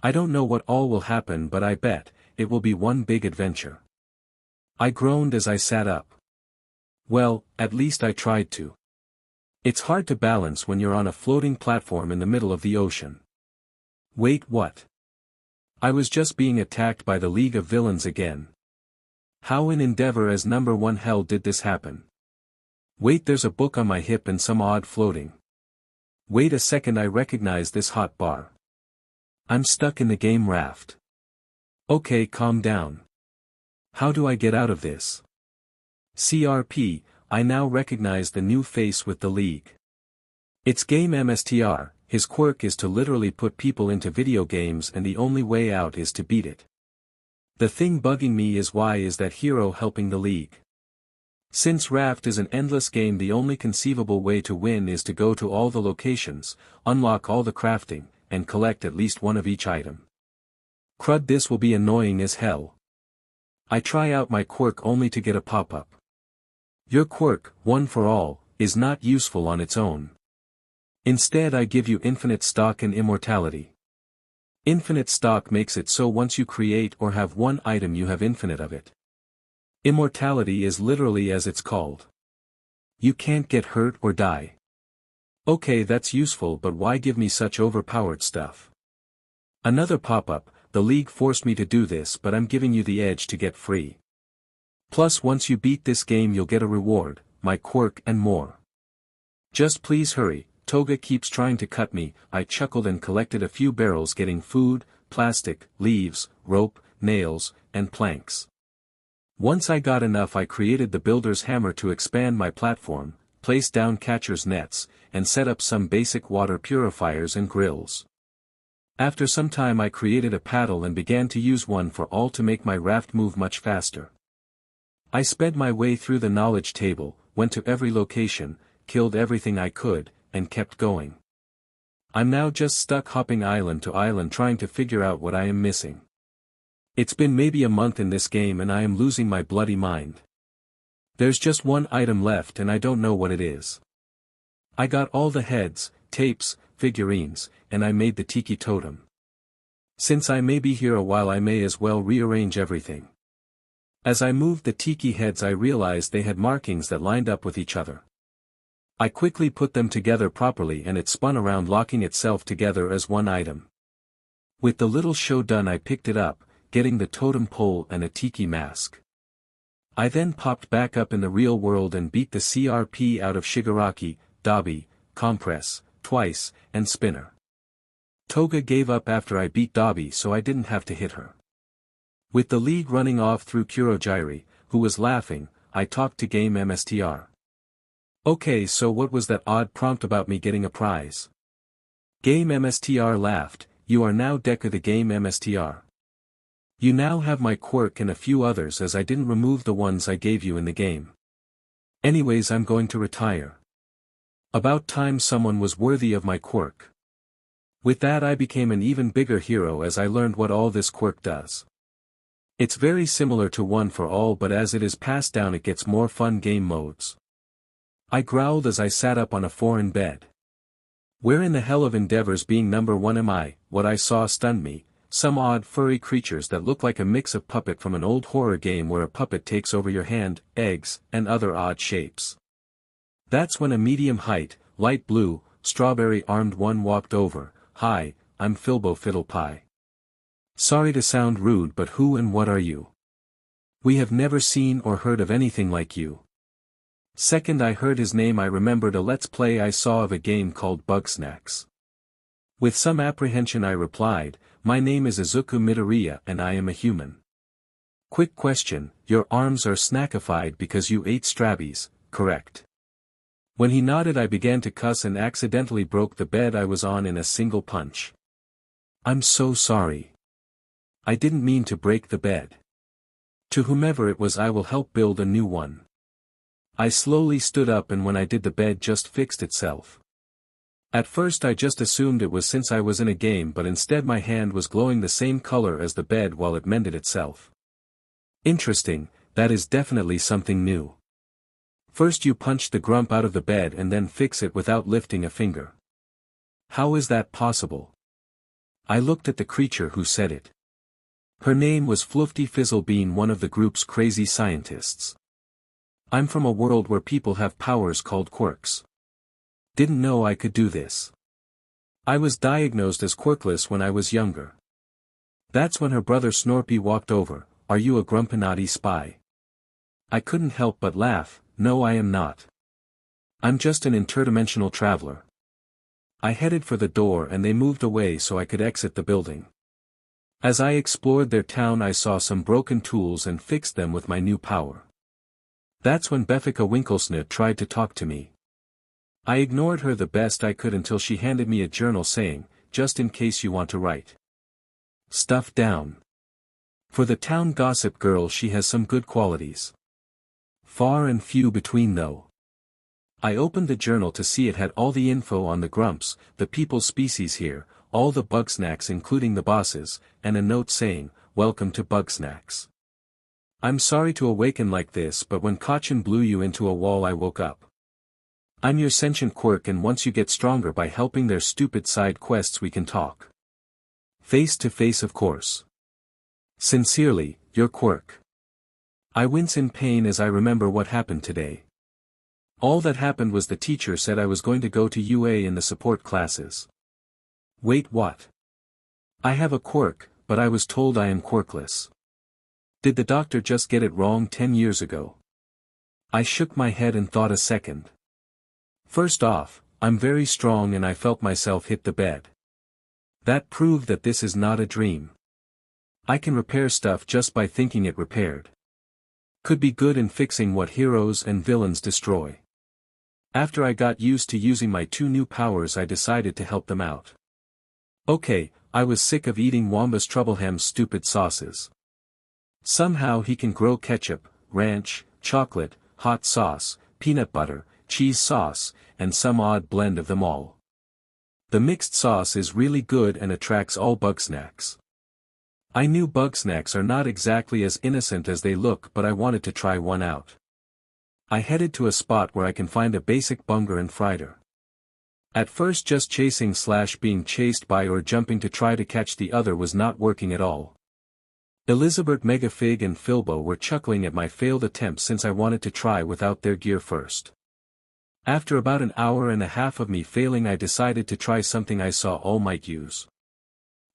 I don't know what all will happen but I bet, it will be one big adventure. I groaned as I sat up. Well, at least I tried to. It's hard to balance when you're on a floating platform in the middle of the ocean. Wait, what? I was just being attacked by the League of Villains again. How in Endeavor as number 1 hell did this happen? Wait, there's a book on my hip and some odd floating. Wait a second, I recognize this hot bar. I'm stuck in the game raft. Okay, calm down. How do I get out of this? CRP, I now recognize the new face with the league. It's Game MSTR, his quirk is to literally put people into video games and the only way out is to beat it. The thing bugging me is why is that hero helping the league? Since Raft is an endless game, the only conceivable way to win is to go to all the locations, unlock all the crafting, and collect at least one of each item. Crud, this will be annoying as hell. I try out my quirk only to get a pop-up. Your quirk, one for all, is not useful on its own. Instead I give you infinite stock and immortality. Infinite stock makes it so once you create or have one item you have infinite of it. Immortality is literally as it's called. You can't get hurt or die. Okay, that's useful, but why give me such overpowered stuff? Another pop-up, the league forced me to do this, but I'm giving you the edge to get free. Plus once you beat this game you'll get a reward, my quirk and more. Just please hurry, Toga keeps trying to cut me. I chuckled and collected a few barrels, getting food, plastic, leaves, rope, nails, and planks. Once I got enough I created the builder's hammer to expand my platform, placed down catcher's nets, and set up some basic water purifiers and grills. After some time I created a paddle and began to use one for all to make my raft move much faster. I sped my way through the knowledge table, went to every location, killed everything I could, and kept going. I'm now just stuck hopping island to island trying to figure out what I am missing. It's been maybe a month in this game and I am losing my bloody mind. There's just one item left and I don't know what it is. I got all the heads, tapes, figurines, and I made the tiki totem. Since I may be here a while I may as well rearrange everything. As I moved the tiki heads I realized they had markings that lined up with each other. I quickly put them together properly and it spun around, locking itself together as one item. With the little show done I picked it up, getting the totem pole and a tiki mask. I then popped back up in the real world and beat the CRP out of Shigaraki, Dabi, Compress, Twice, and Spinner. Toga gave up after I beat Dabi so I didn't have to hit her. With the league running off through Kurojiri, who was laughing, I talked to Game MSTR. Okay, so what was that odd prompt about me getting a prize? Game MSTR laughed, you are now Deku the Game MSTR. You now have my quirk and a few others as I didn't remove the ones I gave you in the game. Anyways, I'm going to retire. About time someone was worthy of my quirk. With that I became an even bigger hero as I learned what all this quirk does. It's very similar to One for All, but as it is passed down it gets more fun game modes. I growled as I sat up on a foreign bed. Where in the hell of endeavors being number one am I? What I saw stunned me. Some odd furry creatures that look like a mix of puppet from an old horror game where a puppet takes over your hand, eggs, and other odd shapes. That's when a medium height, light blue, strawberry armed one walked over. Hi, I'm Filbo Fiddlepie. Sorry to sound rude, but who and what are you? We have never seen or heard of anything like you. Second I heard his name I remembered a let's play I saw of a game called Bugsnax. With some apprehension I replied, my name is Izuku Midoriya and I am a human. Quick question, your arms are snackified because you ate Strabbies, correct? When he nodded I began to cuss and accidentally broke the bed I was on in a single punch. I'm so sorry. I didn't mean to break the bed. To whomever it was I will help build a new one. I slowly stood up and when I did the bed just fixed itself. At first I just assumed it was since I was in a game, but instead my hand was glowing the same color as the bed while it mended itself. Interesting, that is definitely something new. First you punch the grump out of the bed and then fix it without lifting a finger. How is that possible? I looked at the creature who said it. Her name was Floofty Fizzlebean, one of the group's crazy scientists. I'm from a world where people have powers called quirks. Didn't know I could do this. I was diagnosed as quirkless when I was younger. That's when her brother Snorpy walked over. Are you a Grumpinati spy? I couldn't help but laugh. No, I am not. I'm just an interdimensional traveler. I headed for the door and they moved away so I could exit the building. As I explored their town I saw some broken tools and fixed them with my new power. That's when Beffica Winklesnoot tried to talk to me. I ignored her the best I could until she handed me a journal saying, just in case you want to write stuff down. For the town gossip girl she has some good qualities. Far and few between though. I opened the journal to see it had all the info on the grumps, the people species here, all the bugsnacks including the bosses, and a note saying, welcome to Bugsnacks. I'm sorry to awaken like this but when Kachin blew you into a wall I woke up. I'm your sentient quirk and once you get stronger by helping their stupid side quests we can talk. Face to face of course. Sincerely, your quirk. I wince in pain as I remember what happened today. All that happened was the teacher said I was going to go to UA in the support classes. Wait what? I have a quirk, but I was told I am quirkless. Did the doctor just get it wrong 10 years ago? I shook my head and thought a second. First off, I'm very strong and I felt myself hit the bed. That proved that this is not a dream. I can repair stuff just by thinking it repaired. Could be good in fixing what heroes and villains destroy. After I got used to using my 2 new powers I decided to help them out. Okay, I was sick of eating Wamba's Troubleham's stupid sauces. Somehow he can grow ketchup, ranch, chocolate, hot sauce, peanut butter, cheese sauce, and some odd blend of them all. The mixed sauce is really good and attracts all bugsnacks. I knew bugsnacks are not exactly as innocent as they look but I wanted to try one out. I headed to a spot where I can find a basic bunger and frieder. At first just chasing / being chased by or jumping to try to catch the other was not working at all. Elizabeth Megafig and Filbo were chuckling at my failed attempt since I wanted to try without their gear first. After about an hour and a half of me failing I decided to try something I saw All Might use.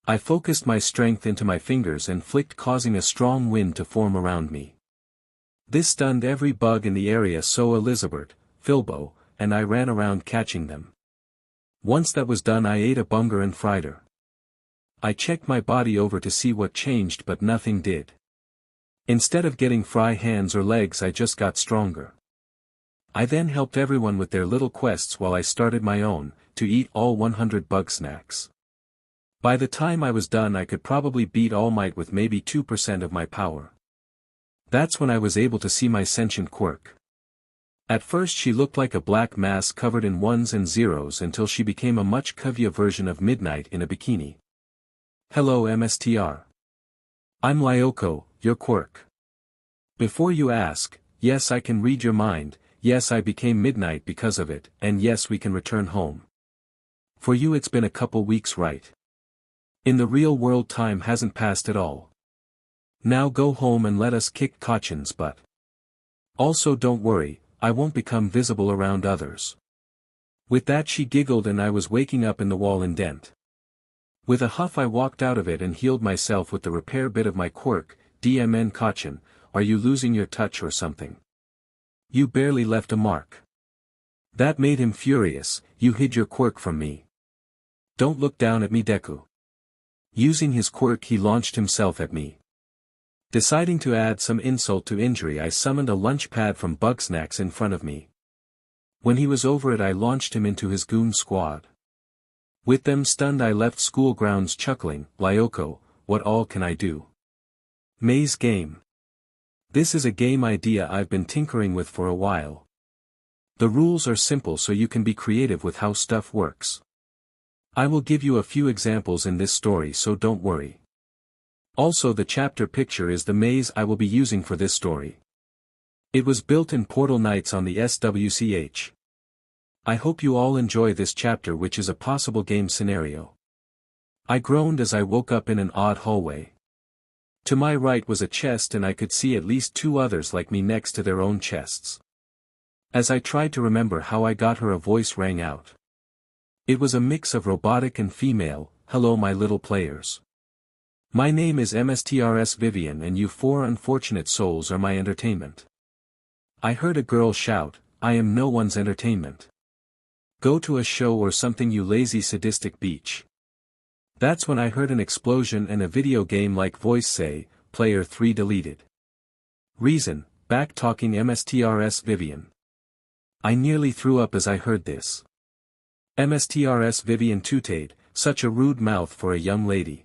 I focused my strength into my fingers and flicked causing a strong wind to form around me. This stunned every bug in the area so Elizabeth, Filbo, and I ran around catching them. Once that was done I ate a bunger and frieder. I checked my body over to see what changed but nothing did. Instead of getting fry hands or legs I just got stronger. I then helped everyone with their little quests while I started my own, to eat all 100 bugsnacks. By the time I was done I could probably beat All Might with maybe 2% of my power. That's when I was able to see my sentient quirk. At first she looked like a black mass covered in ones and zeros until she became a much cuvier version of Midnight in a bikini. Hello MSTR. I'm Lyoko, your quirk. Before you ask, yes I can read your mind, yes I became Midnight because of it, and yes we can return home. For you it's been a couple weeks right? In the real world time hasn't passed at all. Now go home and let us kick Kachin's butt. Also don't worry, I won't become visible around others. With that she giggled and I was waking up in the wall indent. With a huff I walked out of it and healed myself with the repair bit of my quirk. DMN Kachin, are you losing your touch or something? You barely left a mark. That made him furious, you hid your quirk from me. Don't look down at me Deku. Using his quirk he launched himself at me. Deciding to add some insult to injury I summoned a lunch pad from Bugsnacks in front of me. When he was over it I launched him into his goon squad. With them stunned I left school grounds chuckling, Lyoko, what all can I do? Maze game. This is a game idea I've been tinkering with for a while. The rules are simple so you can be creative with how stuff works. I will give you a few examples in this story so don't worry. Also the chapter picture is the maze I will be using for this story. It was built in Portal Knights on the SWCH. I hope you all enjoy this chapter which is a possible game scenario. I groaned as I woke up in an odd hallway. To my right was a chest and I could see at least 2 others like me next to their own chests. As I tried to remember how I got her a voice rang out. It was a mix of robotic and female, hello my little players. My name is MSTRS Vivian and you 4 unfortunate souls are my entertainment. I heard a girl shout, I am no one's entertainment. Go to a show or something you lazy sadistic beach. That's when I heard an explosion and a video game like voice say, player 3 deleted. Reason, back talking MSTRS Vivian. I nearly threw up as I heard this. MSTRS Vivian tutade, such a rude mouth for a young lady.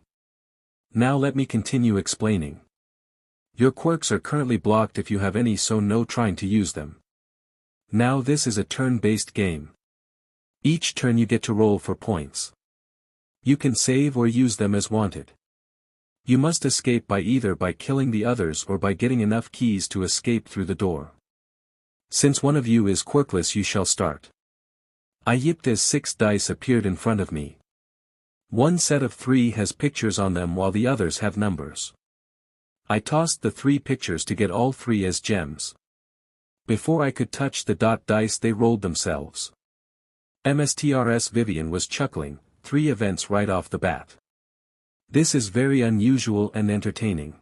Now let me continue explaining. Your quirks are currently blocked if you have any, so no trying to use them. Now this is a turn-based game. Each turn you get to roll for points. You can save or use them as wanted. You must escape by either by killing the others or by getting enough keys to escape through the door. Since one of you is quirkless, you shall start. I yipped as 6 dice appeared in front of me. One set of 3 has pictures on them while the others have numbers. I tossed the 3 pictures to get all 3 as gems. Before I could touch the dot dice, they rolled themselves. MSTRS Vivian was chuckling, 3 events right off the bat. This is very unusual and entertaining.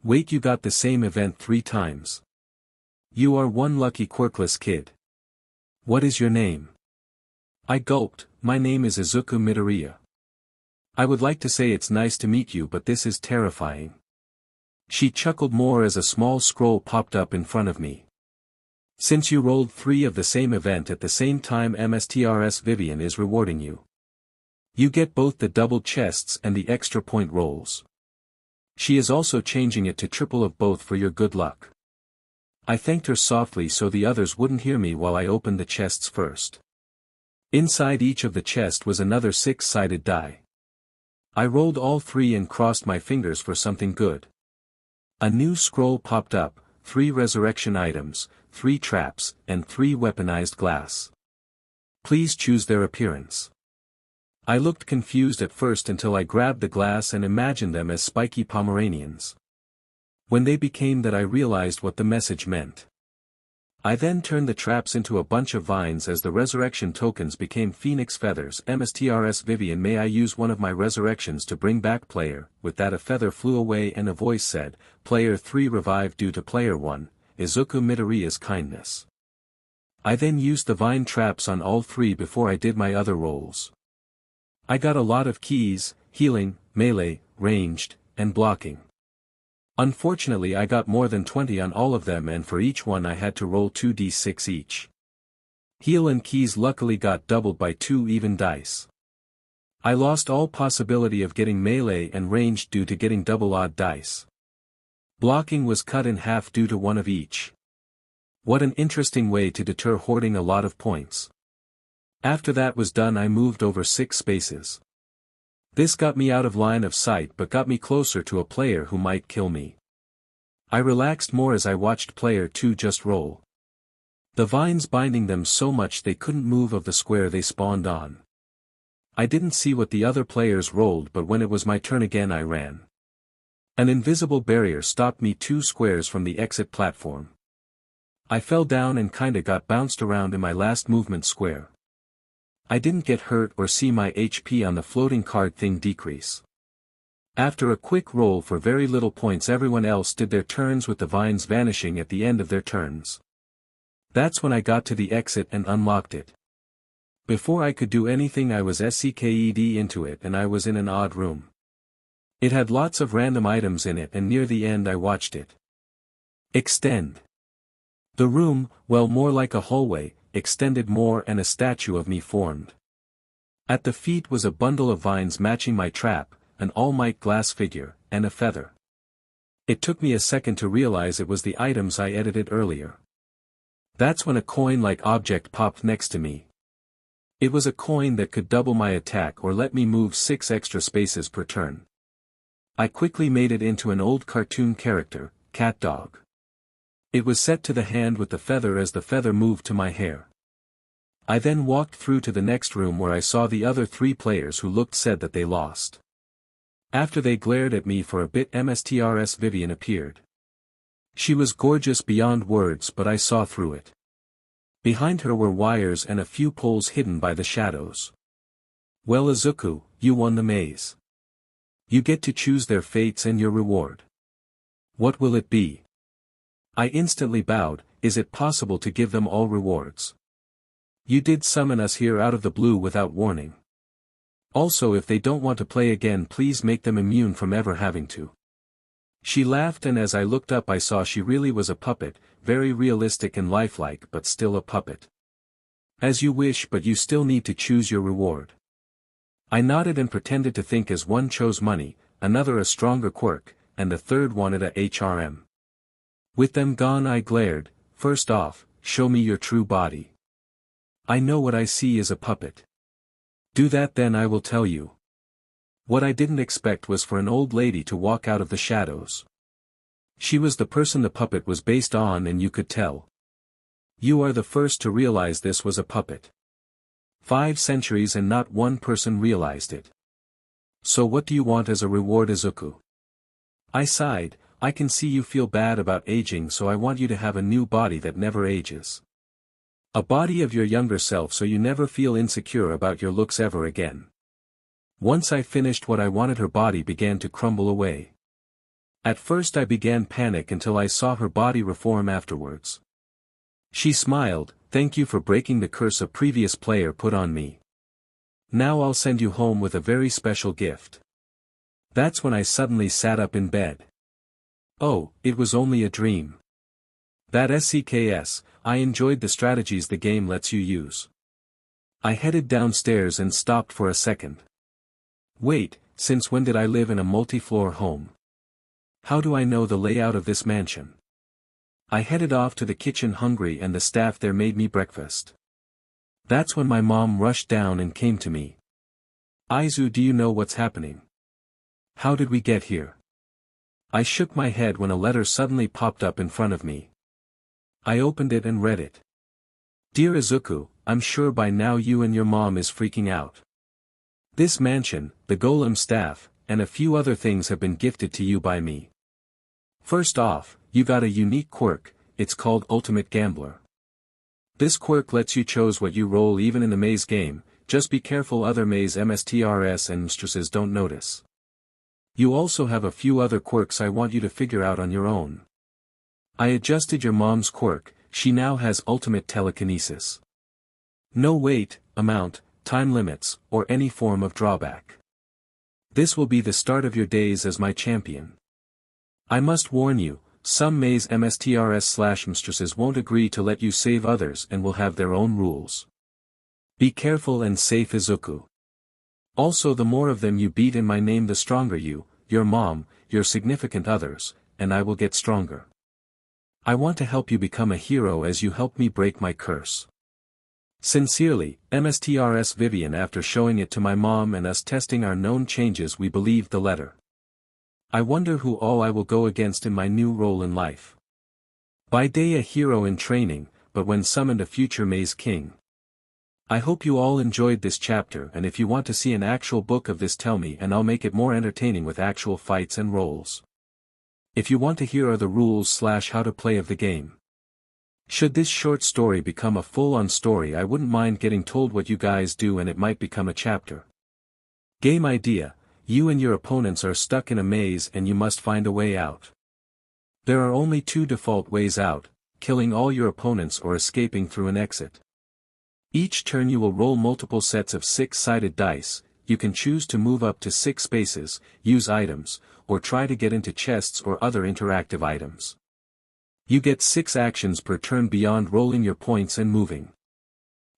Wait, you got the same event 3 times. You are one lucky quirkless kid. What is your name? I gulped. My name is Izuku Midoriya. I would like to say it's nice to meet you, but this is terrifying. She chuckled more as a small scroll popped up in front of me. Since you rolled 3 of the same event at the same time, MSTRS Vivian is rewarding you. You get both the double chests and the extra point rolls. She is also changing it to triple of both for your good luck. I thanked her softly so the others wouldn't hear me while I opened the chests first. Inside each of the chest was another 6-sided die. I rolled all 3 and crossed my fingers for something good. A new scroll popped up, 3 resurrection items, 3 traps, and 3 weaponized glass. Please choose their appearance. I looked confused at first until I grabbed the glass and imagined them as spiky Pomeranians. When they became that, I realized what the message meant. I then turned the traps into a bunch of vines as the resurrection tokens became phoenix feathers. MSTRS Vivian, may I use one of my resurrections to bring back player? With that a feather flew away and a voice said, Player 3 revived due to Player 1, Izuku Midoriya's kindness. I then used the vine traps on all 3 before I did my other rolls. I got a lot of keys: healing, melee, ranged, and blocking. Unfortunately, I got more than 20 on all of them, and for each one I had to roll 2d6 each. Heal and keys luckily got doubled by 2 even dice. I lost all possibility of getting melee and ranged due to getting double odd dice. Blocking was cut in half due to 1 of each. What an interesting way to deter hoarding a lot of points. After that was done, I moved over 6 spaces. This got me out of line of sight but got me closer to a player who might kill me. I relaxed more as I watched player 2 just roll. The vines binding them so much they couldn't move of the square they spawned on. I didn't see what the other players rolled, but when it was my turn again I ran. An invisible barrier stopped me 2 squares from the exit platform. I fell down and kinda got bounced around in my last movement square. I didn't get hurt or see my HP on the floating card thing decrease. After a quick roll for very little points, everyone else did their turns with the vines vanishing at the end of their turns. That's when I got to the exit and unlocked it. Before I could do anything I was SCKED into it and I was in an odd room. It had lots of random items in it, and near the end I watched it extend. The room, well, more like a hallway, extended more and a statue of me formed. At the feet was a bundle of vines matching my trap, an All Might glass figure, and a feather. It took me a second to realize it was the items I edited earlier. That's when a coin-like object popped next to me. It was a coin that could double my attack or let me move 6 extra spaces per turn. I quickly made it into an old cartoon character, Cat Dog. It was set to the hand with the feather as the feather moved to my hair. I then walked through to the next room where I saw the other 3 players who looked sad that they lost. After they glared at me for a bit, MSTRS Vivian appeared. She was gorgeous beyond words, but I saw through it. Behind her were wires and a few poles hidden by the shadows. Well, Izuku, you won the maze. You get to choose their fates and your reward. What will it be? I instantly bowed. Is it possible to give them all rewards? You did summon us here out of the blue without warning. Also, if they don't want to play again, please make them immune from ever having to. She laughed, and as I looked up I saw she really was a puppet, very realistic and lifelike, but still a puppet. As you wish, but you still need to choose your reward. I nodded and pretended to think as one chose money, another a stronger quirk, and the third wanted a HRM. With them gone I glared, first off, show me your true body. I know what I see is a puppet. Do that, then I will tell you. What I didn't expect was for an old lady to walk out of the shadows. She was the person the puppet was based on, and you could tell. You are the first to realize this was a puppet. 5 centuries and not one person realized it. So what do you want as a reward, Izuku? I sighed. I can see you feel bad about aging, so I want you to have a new body that never ages. A body of your younger self, so you never feel insecure about your looks ever again. Once I finished what I wanted, her body began to crumble away. At first I began panic until I saw her body reform afterwards. She smiled, thank you for breaking the curse a previous player put on me. Now I'll send you home with a very special gift. That's when I suddenly sat up in bed. Oh, it was only a dream. That SCKS, I enjoyed the strategies the game lets you use. I headed downstairs and stopped for a second. Wait, since when did I live in a multi-floor home? How do I know the layout of this mansion? I headed off to the kitchen hungry, and the staff there made me breakfast. That's when my mom rushed down and came to me. Izu, do you know what's happening? How did we get here? I shook my head when a letter suddenly popped up in front of me. I opened it and read it. Dear Izuku, I'm sure by now you and your mom is freaking out. This mansion, the golem staff, and a few other things have been gifted to you by me. First off, you got a unique quirk, it's called Ultimate Gambler. This quirk lets you choose what you roll even in the maze game, just be careful other maze MSTRS and mistresses don't notice. You also have a few other quirks I want you to figure out on your own. I adjusted your mom's quirk, she now has ultimate telekinesis. No weight, amount, time limits, or any form of drawback. This will be the start of your days as my champion. I must warn you, some maze MSTRS/mistresses won't agree to let you save others and will have their own rules. Be careful and safe, Izuku. Also, the more of them you beat in my name, the stronger you, your mom, your significant others, and I will get stronger. I want to help you become a hero as you help me break my curse. Sincerely, MSTRS Vivian. After showing it to my mom and us testing our known changes, we believed the letter. I wonder who all I will go against in my new role in life. By day a hero in training, but when summoned a future maze king. I hope you all enjoyed this chapter, and if you want to see an actual book of this, tell me and I'll make it more entertaining with actual fights and roles. If you want to hear the rules/how to play of the game. Should this short story become a full-on story, I wouldn't mind getting told what you guys do and it might become a chapter. Game idea: you and your opponents are stuck in a maze and you must find a way out. There are only 2 default ways out, killing all your opponents or escaping through an exit. Each turn you will roll multiple sets of 6-sided dice, you can choose to move up to 6 spaces, use items, or try to get into chests or other interactive items. You get 6 actions per turn beyond rolling your points and moving.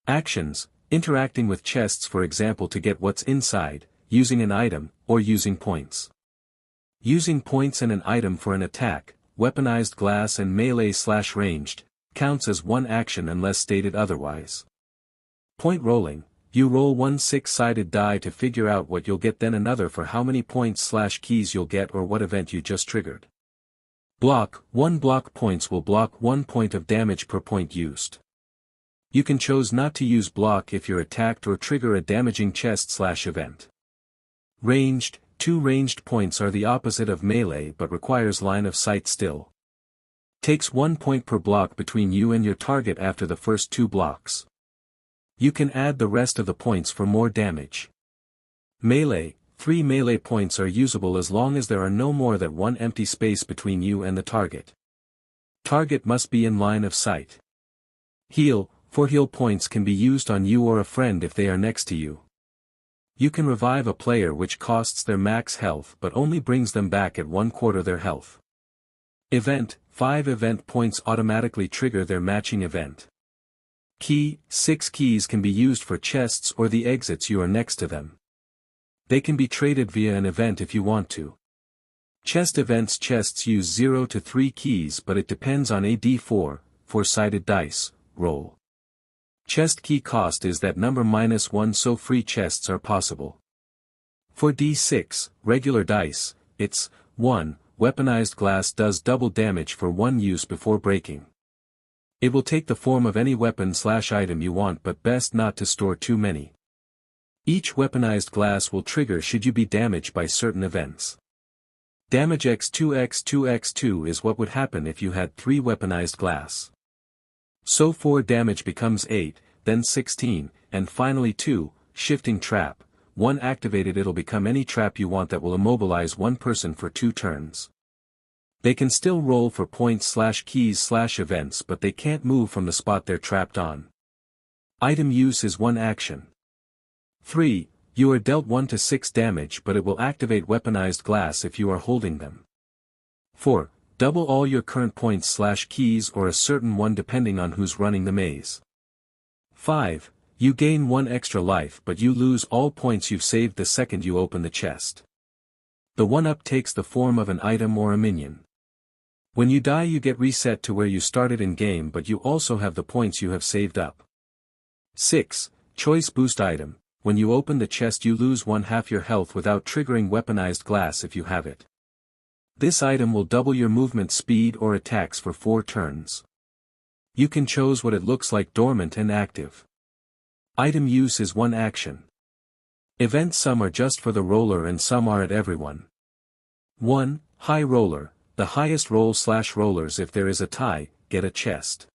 Actions: interacting with chests, for example, to get what's inside, using an item, or using points. Using points and an item for an attack, weaponized glass and melee/ranged, counts as one action unless stated otherwise. Point rolling: you roll 1 6-sided die to figure out what you'll get, then another for how many points/keys you'll get or what event you just triggered. Block: 1 block points will block 1 point of damage per point used. You can choose not to use block if you're attacked or trigger a damaging chest/event. Ranged: 2 ranged points are the opposite of melee but requires line of sight still. Takes 1 point per block between you and your target after the first 2 blocks. You can add the rest of the points for more damage. Melee: 3 melee points are usable as long as there are no more than 1 empty space between you and the target. Target must be in line of sight. Heal: 4 heal points can be used on you or a friend if they are next to you. You can revive a player which costs their max health but only brings them back at 1/4 their health. Event, 5 event points automatically trigger their matching event. Key, 6 keys can be used for chests or the exits you are next to them. They can be traded via an event if you want to. Chest events chests use 0 to 3 keys but it depends on a d4, 4-sided dice, roll. Chest key cost is that number -1 so free chests are possible. For d6, regular dice, it's 1, weaponized glass does double damage for 1 use before breaking. It will take the form of any weapon/item you want but best not to store too many. Each weaponized glass will trigger should you be damaged by certain events. Damage x2x2x2 is what would happen if you had 3 weaponized glass. So 4 damage becomes 8, then 16, and finally 2, shifting trap. 1 activated it'll become any trap you want that will immobilize 1 person for 2 turns. They can still roll for points/keys/events but they can't move from the spot they're trapped on. Item use is 1 action. 3. You are dealt 1 to 6 damage but it will activate weaponized glass if you are holding them. 4. Double all your current points/keys or a certain one depending on who's running the maze. 5. You gain 1 extra life but you lose all points you've saved the second you open the chest. The 1-up takes the form of an item or a minion. When you die you get reset to where you started in game but you also have the points you have saved up. 6. Choice boost item. When you open the chest you lose 1/2 your health without triggering weaponized glass if you have it. This item will double your movement speed or attacks for 4 turns. You can choose what it looks like dormant and active. Item use is 1 action. Events some are just for the roller and some are at everyone. 1. High roller. The highest roll/rollers if there is a tie, get a chest.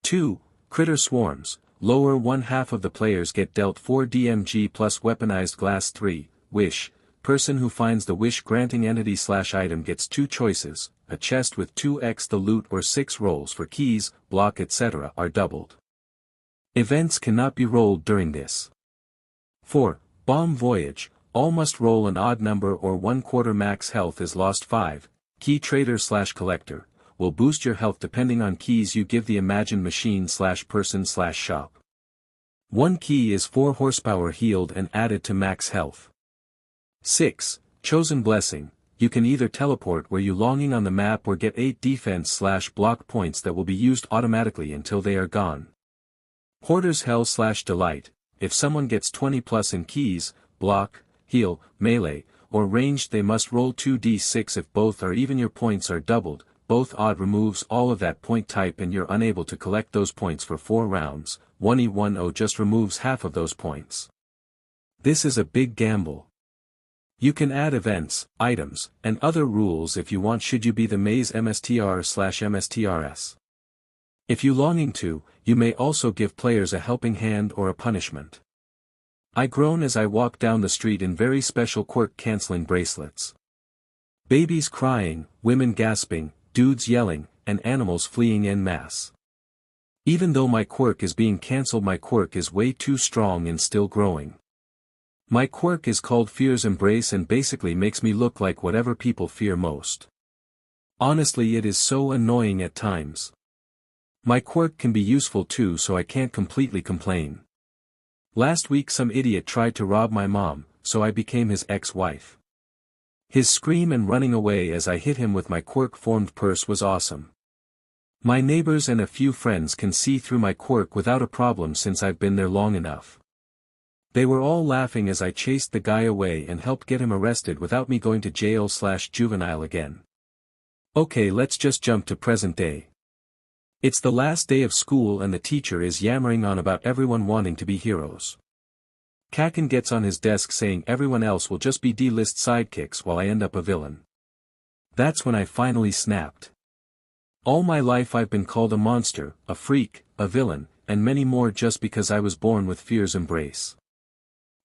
2. Critter swarms. Lower 1/2 of the players get dealt 4 DMG plus weaponized glass. 3. Wish. Person who finds the wish granting entity/item gets 2 choices, a chest with 2x the loot or 6 rolls for keys, block etc. are doubled. Events cannot be rolled during this. 4. Bomb voyage. All must roll an odd number or 1/4 max health is lost. 5. Key trader/collector, will boost your health depending on keys you give the imagined machine/person/shop. 1 key is 4 horsepower healed and added to max health. 6. Chosen blessing, you can either teleport where you longing on the map or get 8 defense/block points that will be used automatically until they are gone. Hoarder's hell/delight, if someone gets 20+ in keys, block, heal, melee, or ranged they must roll 2d6 if both are even your points are doubled, both odd removes all of that point type and you're unable to collect those points for 4 rounds, 1e10 just removes half of those points. This is a big gamble. You can add events, items, and other rules if you want should you be the maze MSTR/MSTRS. If you longing to, you may also give players a helping hand or a punishment. I groan as I walk down the street in very special quirk canceling bracelets. Babies crying, women gasping, dudes yelling, and animals fleeing en masse. Even though my quirk is being cancelled my quirk is way too strong and still growing. My quirk is called Fear's Embrace and basically makes me look like whatever people fear most. Honestly it is so annoying at times. My quirk can be useful too so I can't completely complain. Last week some idiot tried to rob my mom, so I became his ex-wife. His scream and running away as I hit him with my quirk-formed purse was awesome. My neighbors and a few friends can see through my quirk without a problem since I've been there long enough. They were all laughing as I chased the guy away and helped get him arrested without me going to jail/juvenile again. Okay, let's just jump to present day. It's the last day of school and the teacher is yammering on about everyone wanting to be heroes. Kaken gets on his desk saying everyone else will just be D-list sidekicks while I end up a villain. That's when I finally snapped. All my life I've been called a monster, a freak, a villain, and many more just because I was born with Fear's Embrace.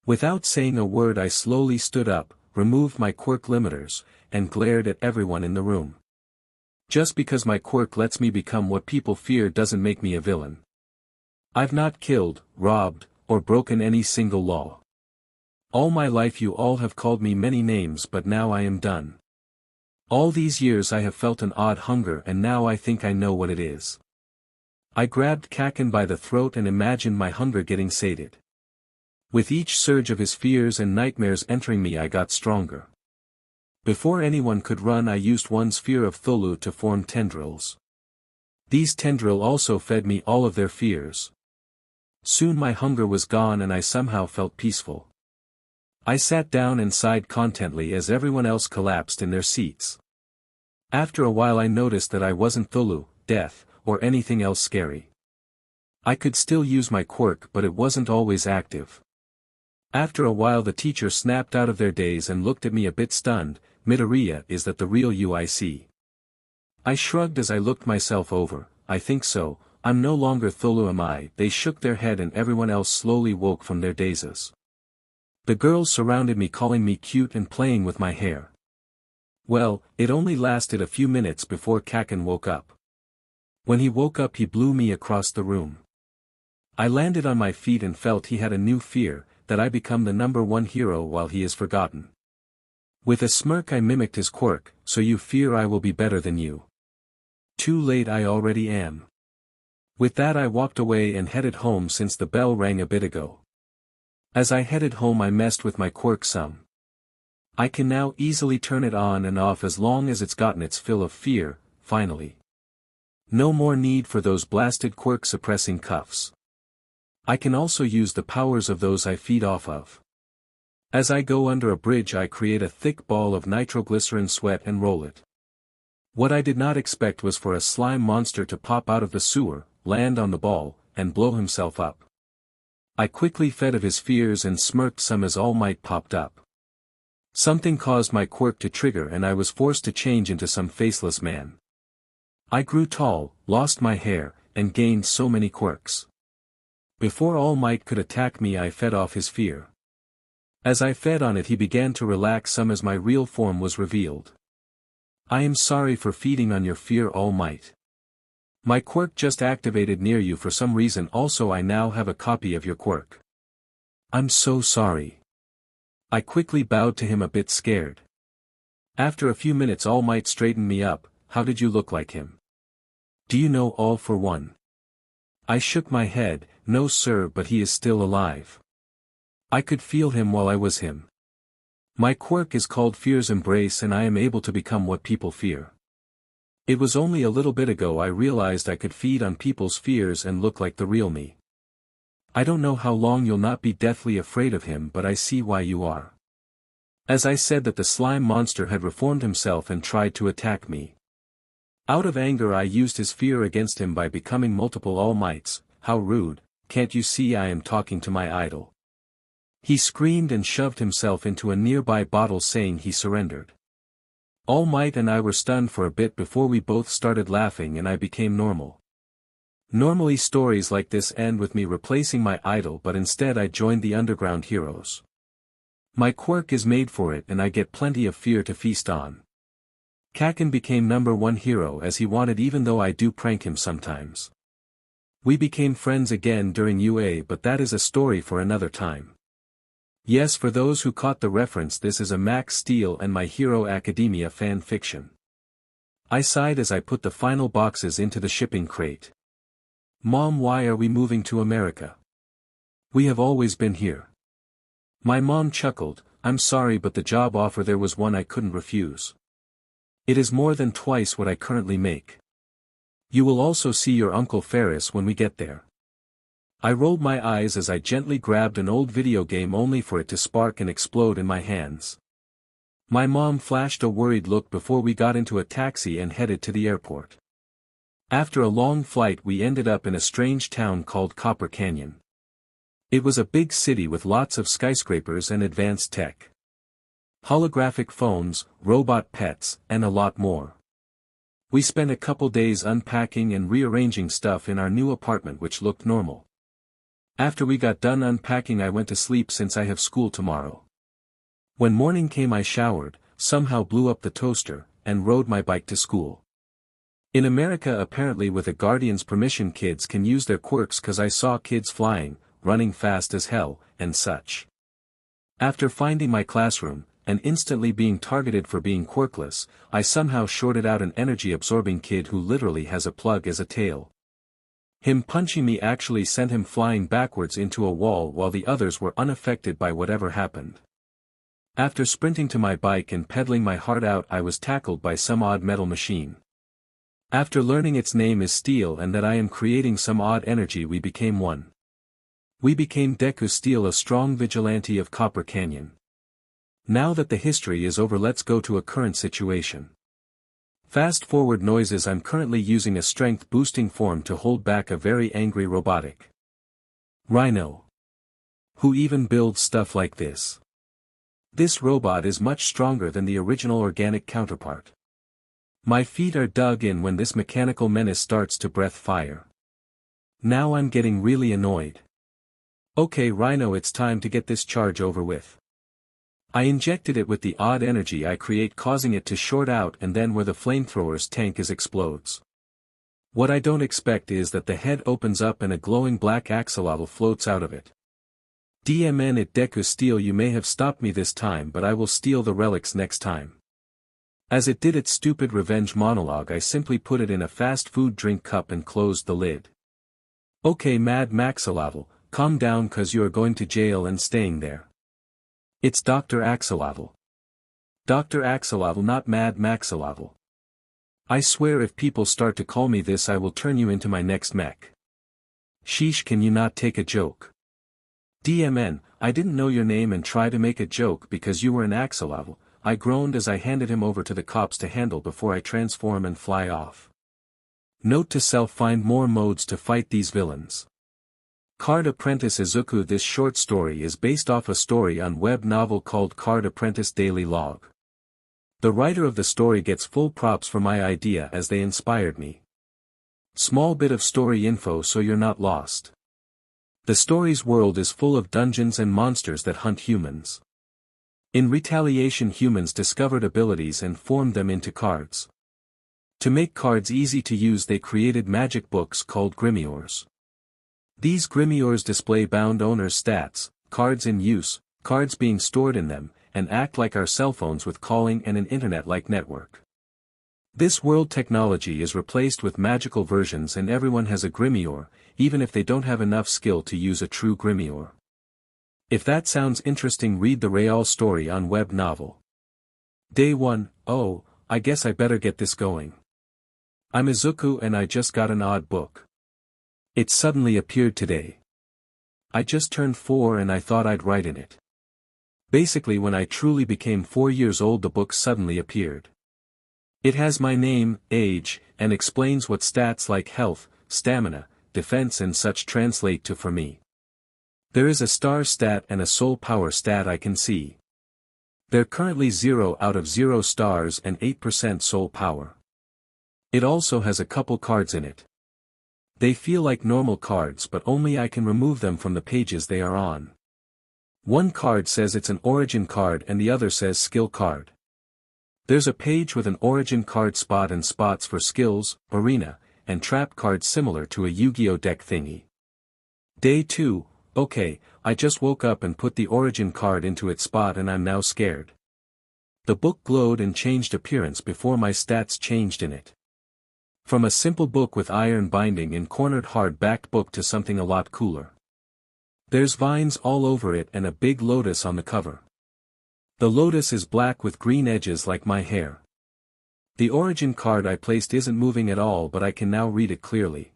Without saying a word I slowly stood up, removed my quirk limiters, and glared at everyone in the room. Just because my quirk lets me become what people fear doesn't make me a villain. I've not killed, robbed, or broken any single law. All my life you all have called me many names, but now I am done. All these years I have felt an odd hunger, and now I think I know what it is. I grabbed Kaken by the throat and imagined my hunger getting sated. With each surge of his fears and nightmares entering me, I got stronger. Before anyone could run, I used one sphere of Tholu to form tendrils. These tendrils also fed me all of their fears. Soon my hunger was gone and I somehow felt peaceful. I sat down and sighed contentedly as everyone else collapsed in their seats. After a while I noticed that I wasn't Tholu, death, or anything else scary. I could still use my quirk, but it wasn't always active. After a while the teacher snapped out of their daze and looked at me a bit stunned. Midoriya, is that the real you I see? I shrugged as I looked myself over. I think so, I'm no longer Tholu, am I? They shook their head and everyone else slowly woke from their dazes. The girls surrounded me calling me cute and playing with my hair. Well, it only lasted a few minutes before Kaken woke up. When he woke up he blew me across the room. I landed on my feet and felt he had a new fear, that I become the #1 hero while he is forgotten. With a smirk I mimicked his quirk, so you fear I will be better than you. Too late, I already am. With that I walked away and headed home since the bell rang a bit ago. As I headed home I messed with my quirk some. I can now easily turn it on and off as long as it's gotten its fill of fear, finally. No more need for those blasted quirk suppressing cuffs. I can also use the powers of those I feed off of. As I go under a bridge I create a thick ball of nitroglycerin sweat and roll it. What I did not expect was for a slime monster to pop out of the sewer, land on the ball, and blow himself up. I quickly fed of his fears and smirked some as All Might popped up. Something caused my quirk to trigger and I was forced to change into some faceless man. I grew tall, lost my hair, and gained so many quirks. Before All Might could attack me I fed off his fear. As I fed on it he began to relax some as my real form was revealed. I am sorry for feeding on your fear, All Might. My quirk just activated near you for some reason, also I now have a copy of your quirk. I'm so sorry. I quickly bowed to him a bit scared. After a few minutes All Might straightened me up. How did you look like him? Do you know All for One? I shook my head. No sir, but he is still alive. I could feel him while I was him. My quirk is called Fear's Embrace and I am able to become what people fear. It was only a little bit ago I realized I could feed on people's fears and look like the real me. I don't know how long you'll not be deathly afraid of him, but I see why you are. As I said that the slime monster had reformed himself and tried to attack me. Out of anger I used his fear against him by becoming multiple All Mights. How rude, can't you see I am talking to my idol? He screamed and shoved himself into a nearby bottle saying he surrendered. All Might and I were stunned for a bit before we both started laughing and I became normal. Normally stories like this end with me replacing my idol, but instead I joined the underground heroes. My quirk is made for it and I get plenty of fear to feast on. Kaken became #1 hero as he wanted, even though I do prank him sometimes. We became friends again during UA, but that is a story for another time. Yes, for those who caught the reference, this is a Max Steel and My Hero Academia fan fiction. I sighed as I put the final boxes into the shipping crate. Mom, why are we moving to America? We have always been here. My mom chuckled. I'm sorry, but the job offer there was one I couldn't refuse. It is more than twice what I currently make. You will also see your Uncle Ferris when we get there. I rolled my eyes as I gently grabbed an old video game only for it to spark and explode in my hands. My mom flashed a worried look before we got into a taxi and headed to the airport. After a long flight we ended up in a strange town called Copper Canyon. It was a big city with lots of skyscrapers and advanced tech. Holographic phones, robot pets, and a lot more. We spent a couple days unpacking and rearranging stuff in our new apartment, which looked normal. After we got done unpacking I went to sleep since I have school tomorrow. When morning came I showered, somehow blew up the toaster, and rode my bike to school. In America apparently with a guardian's permission kids can use their quirks, cause I saw kids flying, running fast as hell, and such. After finding my classroom, and instantly being targeted for being quirkless, I somehow shorted out an energy-absorbing kid who literally has a plug as a tail. Him punching me actually sent him flying backwards into a wall while the others were unaffected by whatever happened. After sprinting to my bike and pedaling my heart out, I was tackled by some odd metal machine. After learning its name is Steel and that I am creating some odd energy, we became one. We became Deku Steel, a strong vigilante of Copper Canyon. Now that the history is over, let's go to a current situation. Fast forward noises. I'm currently using a strength boosting form to hold back a very angry robotic rhino. Who even builds stuff like this? This robot is much stronger than the original organic counterpart. My feet are dug in when this mechanical menace starts to breath fire. Now I'm getting really annoyed. Okay Rhino, it's time to get this charge over with. I injected it with the odd energy I create, causing it to short out, and then where the flamethrower's tank is explodes. What I don't expect is that the head opens up and a glowing black axolotl floats out of it. DMN it Deku Steel, you may have stopped me this time, but I will steal the relics next time. As it did its stupid revenge monologue, I simply put it in a fast food drink cup and closed the lid. Okay Mad Maxolotl, calm down, cause you are going to jail and staying there. It's Dr. Axolotl. Dr. Axolotl, not Mad Maxolotl. I swear if people start to call me this, I will turn you into my next mech. Sheesh, can you not take a joke? DMN, I didn't know your name and try to make a joke because you were an axolotl, I groaned as I handed him over to the cops to handle before I transform and fly off. Note to self: find more modes to fight these villains. Card Apprentice Izuku. This short story is based off a story on web novel called Card Apprentice Daily Log. The writer of the story gets full props for my idea as they inspired me. Small bit of story info so you're not lost. The story's world is full of dungeons and monsters that hunt humans. In retaliation, humans discovered abilities and formed them into cards. To make cards easy to use, they created magic books called grimoires. These grimoires display bound owners' stats, cards in use, cards being stored in them, and act like our cell phones with calling and an internet-like network. This world technology is replaced with magical versions, and everyone has a grimoire, even if they don't have enough skill to use a true grimoire. If that sounds interesting, read the real story on web novel. Day 1, oh, I guess I better get this going. I'm Izuku and I just got an odd book. It suddenly appeared today. I just turned 4 and I thought I'd write in it. Basically, when I truly became 4 years old, the book suddenly appeared. It has my name, age, and explains what stats like health, stamina, defense and such translate to for me. There is a star stat and a soul power stat I can see. They're currently 0 out of 0 stars and 8% soul power. It also has a couple cards in it. They feel like normal cards, but only I can remove them from the pages they are on. One card says it's an origin card and the other says skill card. There's a page with an origin card spot and spots for skills, arena, and trap cards similar to a Yu-Gi-Oh deck thingy. Day 2, okay, I just woke up and put the origin card into its spot and I'm now scared. The book glowed and changed appearance before my stats changed in it. From a simple book with iron binding and cornered hard-backed book to something a lot cooler. There's vines all over it and a big lotus on the cover. The lotus is black with green edges like my hair. The origin card I placed isn't moving at all, but I can now read it clearly.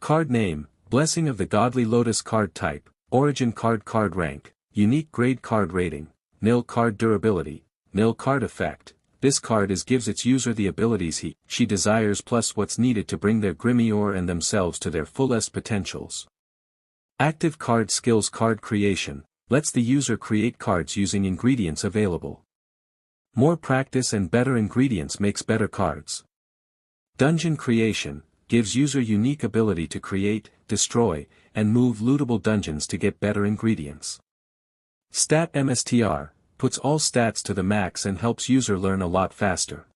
Card name, Blessing of the Godly Lotus. Card type, origin card. Card rank, unique grade. Card rating, nil. Card durability, nil. Card effect. This card gives its user the abilities she desires plus what's needed to bring their grimoire and themselves to their fullest potentials. Active card skills. Card creation, lets the user create cards using ingredients available. More practice and better ingredients makes better cards. Dungeon creation, gives user unique ability to create, destroy, and move lootable dungeons to get better ingredients. Stat MSTR, puts all stats to the max and helps user learn a lot faster.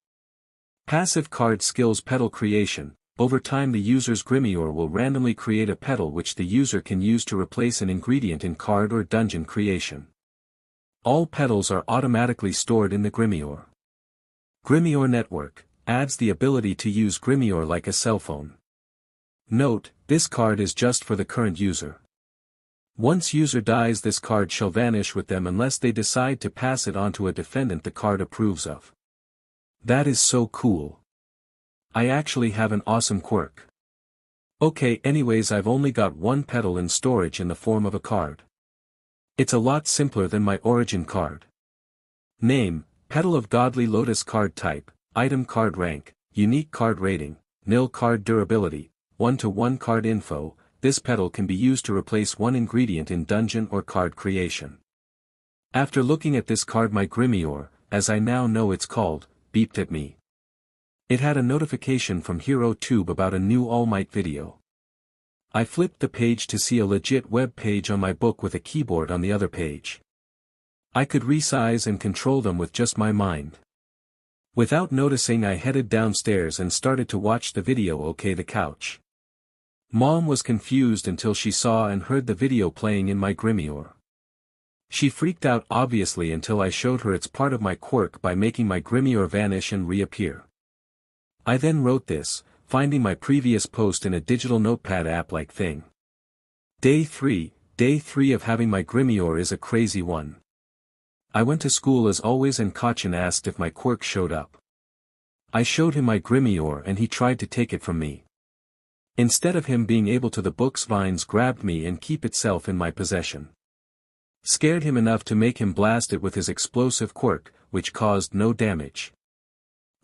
Passive card skills. Petal creation, over time the user's grimoire will randomly create a petal which the user can use to replace an ingredient in card or dungeon creation. All petals are automatically stored in the Grimoire. Grimoire Network adds the ability to use Grimoire like a cell phone. Note, this card is just for the current user. Once user dies, this card shall vanish with them unless they decide to pass it on to a defendant the card approves of. That is so cool. I actually have an awesome quirk. Okay, anyways, I've only got one petal in storage in the form of a card. It's a lot simpler than my origin card. Name, Petal of Godly Lotus card type, item card rank, unique card rating, nil card durability, 1-to-1 card info. This petal can be used to replace one ingredient in dungeon or card creation. After looking at this card, my Grimoire, as I now know it's called, beeped at me. It had a notification from HeroTube about a new All Might video. I flipped the page to see a legit web page on my book with a keyboard on the other page. I could resize and control them with just my mind. Without noticing, I headed downstairs and started to watch the video. Okay, the couch. Mom was confused until she saw and heard the video playing in my Grimoire. She freaked out obviously until I showed her it's part of my quirk by making my Grimoire vanish and reappear. I then wrote this, finding my previous post in a digital notepad app-like thing. Day 3 of having my Grimoire is a crazy one. I went to school as always and Kachin asked if my quirk showed up. I showed him my Grimoire and he tried to take it from me. Instead of him being able to, the book's vines grabbed me and keep itself in my possession. Scared him enough to make him blast it with his explosive quirk, which caused no damage.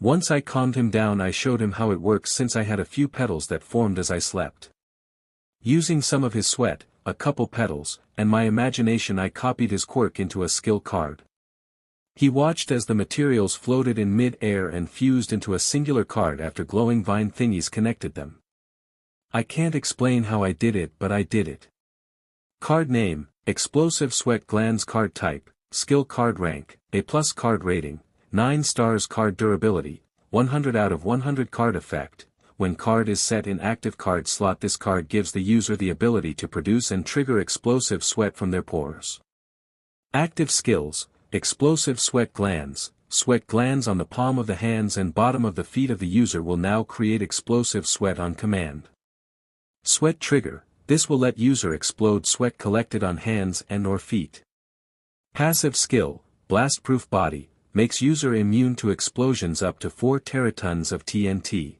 Once I calmed him down, I showed him how it works since I had a few petals that formed as I slept. Using some of his sweat, a couple petals, and my imagination, I copied his quirk into a skill card. He watched as the materials floated in mid-air and fused into a singular card after glowing vine thingies connected them. I can't explain how I did it, but I did it. Card name, Explosive Sweat Glands card type, skill card rank, A+ card rating, 9 stars card durability, 100 out of 100 card effect. When card is set in active card slot, this card gives the user the ability to produce and trigger explosive sweat from their pores. Active skills, Explosive Sweat Glands. Sweat glands on the palm of the hands and bottom of the feet of the user will now create explosive sweat on command. Sweat trigger, this will let user explode sweat collected on hands and or feet. Passive skill, blast-proof body, makes user immune to explosions up to 4 teratons of TNT.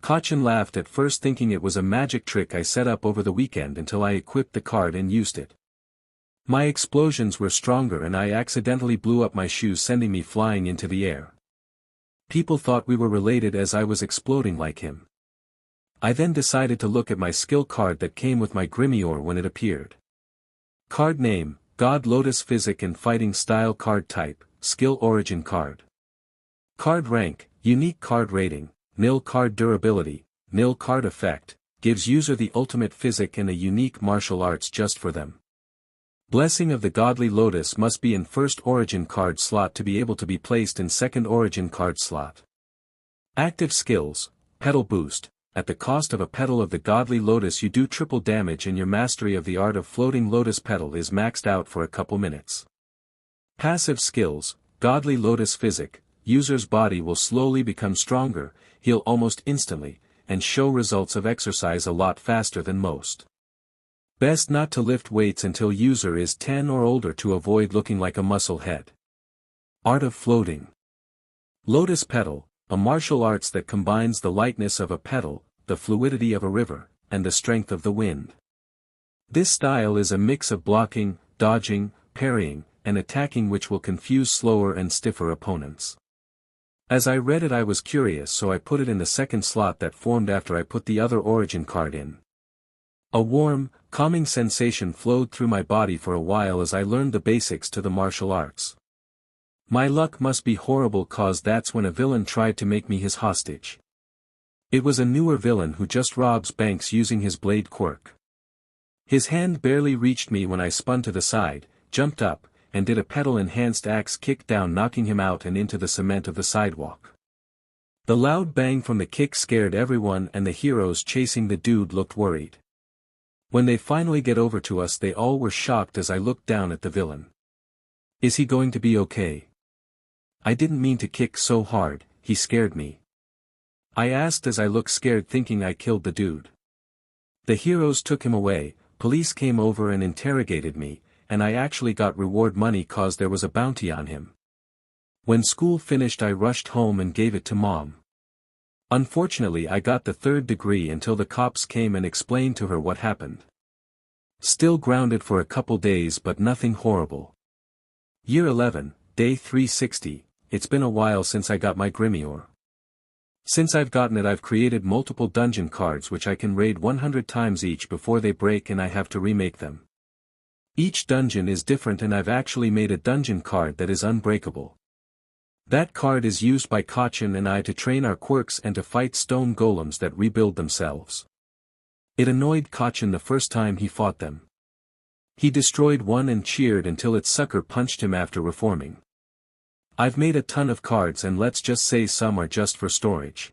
Kachin laughed at first, thinking it was a magic trick I set up over the weekend until I equipped the card and used it. My explosions were stronger and I accidentally blew up my shoes, sending me flying into the air. People thought we were related as I was exploding like him. I then decided to look at my skill card that came with my Grimoire when it appeared. Card name, God Lotus Physic and Fighting Style card type, skill origin card. Card rank, unique card rating, nil card durability, nil card effect, gives user the ultimate physic and a unique martial arts just for them. Blessing of the Godly Lotus must be in first origin card slot to be able to be placed in second origin card slot. Active skills, Petal Boost. At the cost of a petal of the Godly Lotus you do triple damage and your mastery of the art of floating lotus petal is maxed out for a couple minutes. Passive skills, Godly Lotus Physic, user's body will slowly become stronger, heal almost instantly, and show results of exercise a lot faster than most. Best not to lift weights until user is 10 or older to avoid looking like a muscle head. Art of Floating. Lotus Petal, a martial arts that combines the lightness of a petal, the fluidity of a river, and the strength of the wind. This style is a mix of blocking, dodging, parrying, and attacking, which will confuse slower and stiffer opponents. As I read it I was curious, so I put it in the second slot that formed after I put the other origin card in. A warm, calming sensation flowed through my body for a while as I learned the basics to the martial arts. My luck must be horrible, cause that's when a villain tried to make me his hostage. It was a newer villain who just robs banks using his blade quirk. His hand barely reached me when I spun to the side, jumped up, and did a petal-enhanced axe kick down, knocking him out and into the cement of the sidewalk. The loud bang from the kick scared everyone and the heroes chasing the dude looked worried. When they finally get over to us they all were shocked as I looked down at the villain. Is he going to be okay? I didn't mean to kick so hard, he scared me. I asked as I looked scared thinking I killed the dude. The heroes took him away, police came over and interrogated me, and I actually got reward money cause there was a bounty on him. When school finished I rushed home and gave it to Mom. Unfortunately I got the 3rd degree until the cops came and explained to her what happened. Still grounded for a couple days but nothing horrible. Year 11, day 360, it's been a while since I got my grimoire. Since I've gotten it I've created multiple dungeon cards which I can raid 100 times each before they break and I have to remake them. Each dungeon is different and I've actually made a dungeon card that is unbreakable. That card is used by Kachin and I to train our quirks and to fight stone golems that rebuild themselves. It annoyed Kachin the first time he fought them. He destroyed one and cheered until its sucker punched him after reforming. I've made a ton of cards and let's just say some are just for storage.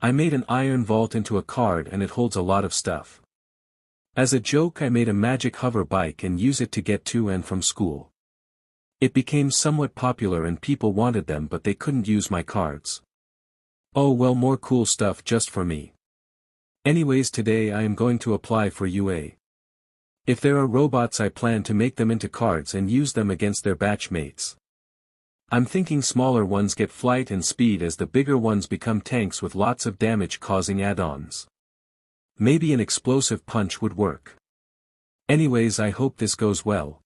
I made an iron vault into a card and it holds a lot of stuff. As a joke I made a magic hover bike and use it to get to and from school. It became somewhat popular and people wanted them but they couldn't use my cards. Oh well, more cool stuff just for me. Anyways, today I am going to apply for UA. If there are robots I plan to make them into cards and use them against their batch mates. I'm thinking smaller ones get flight and speed as the bigger ones become tanks with lots of damage causing add-ons. Maybe an explosive punch would work. Anyways, I hope this goes well.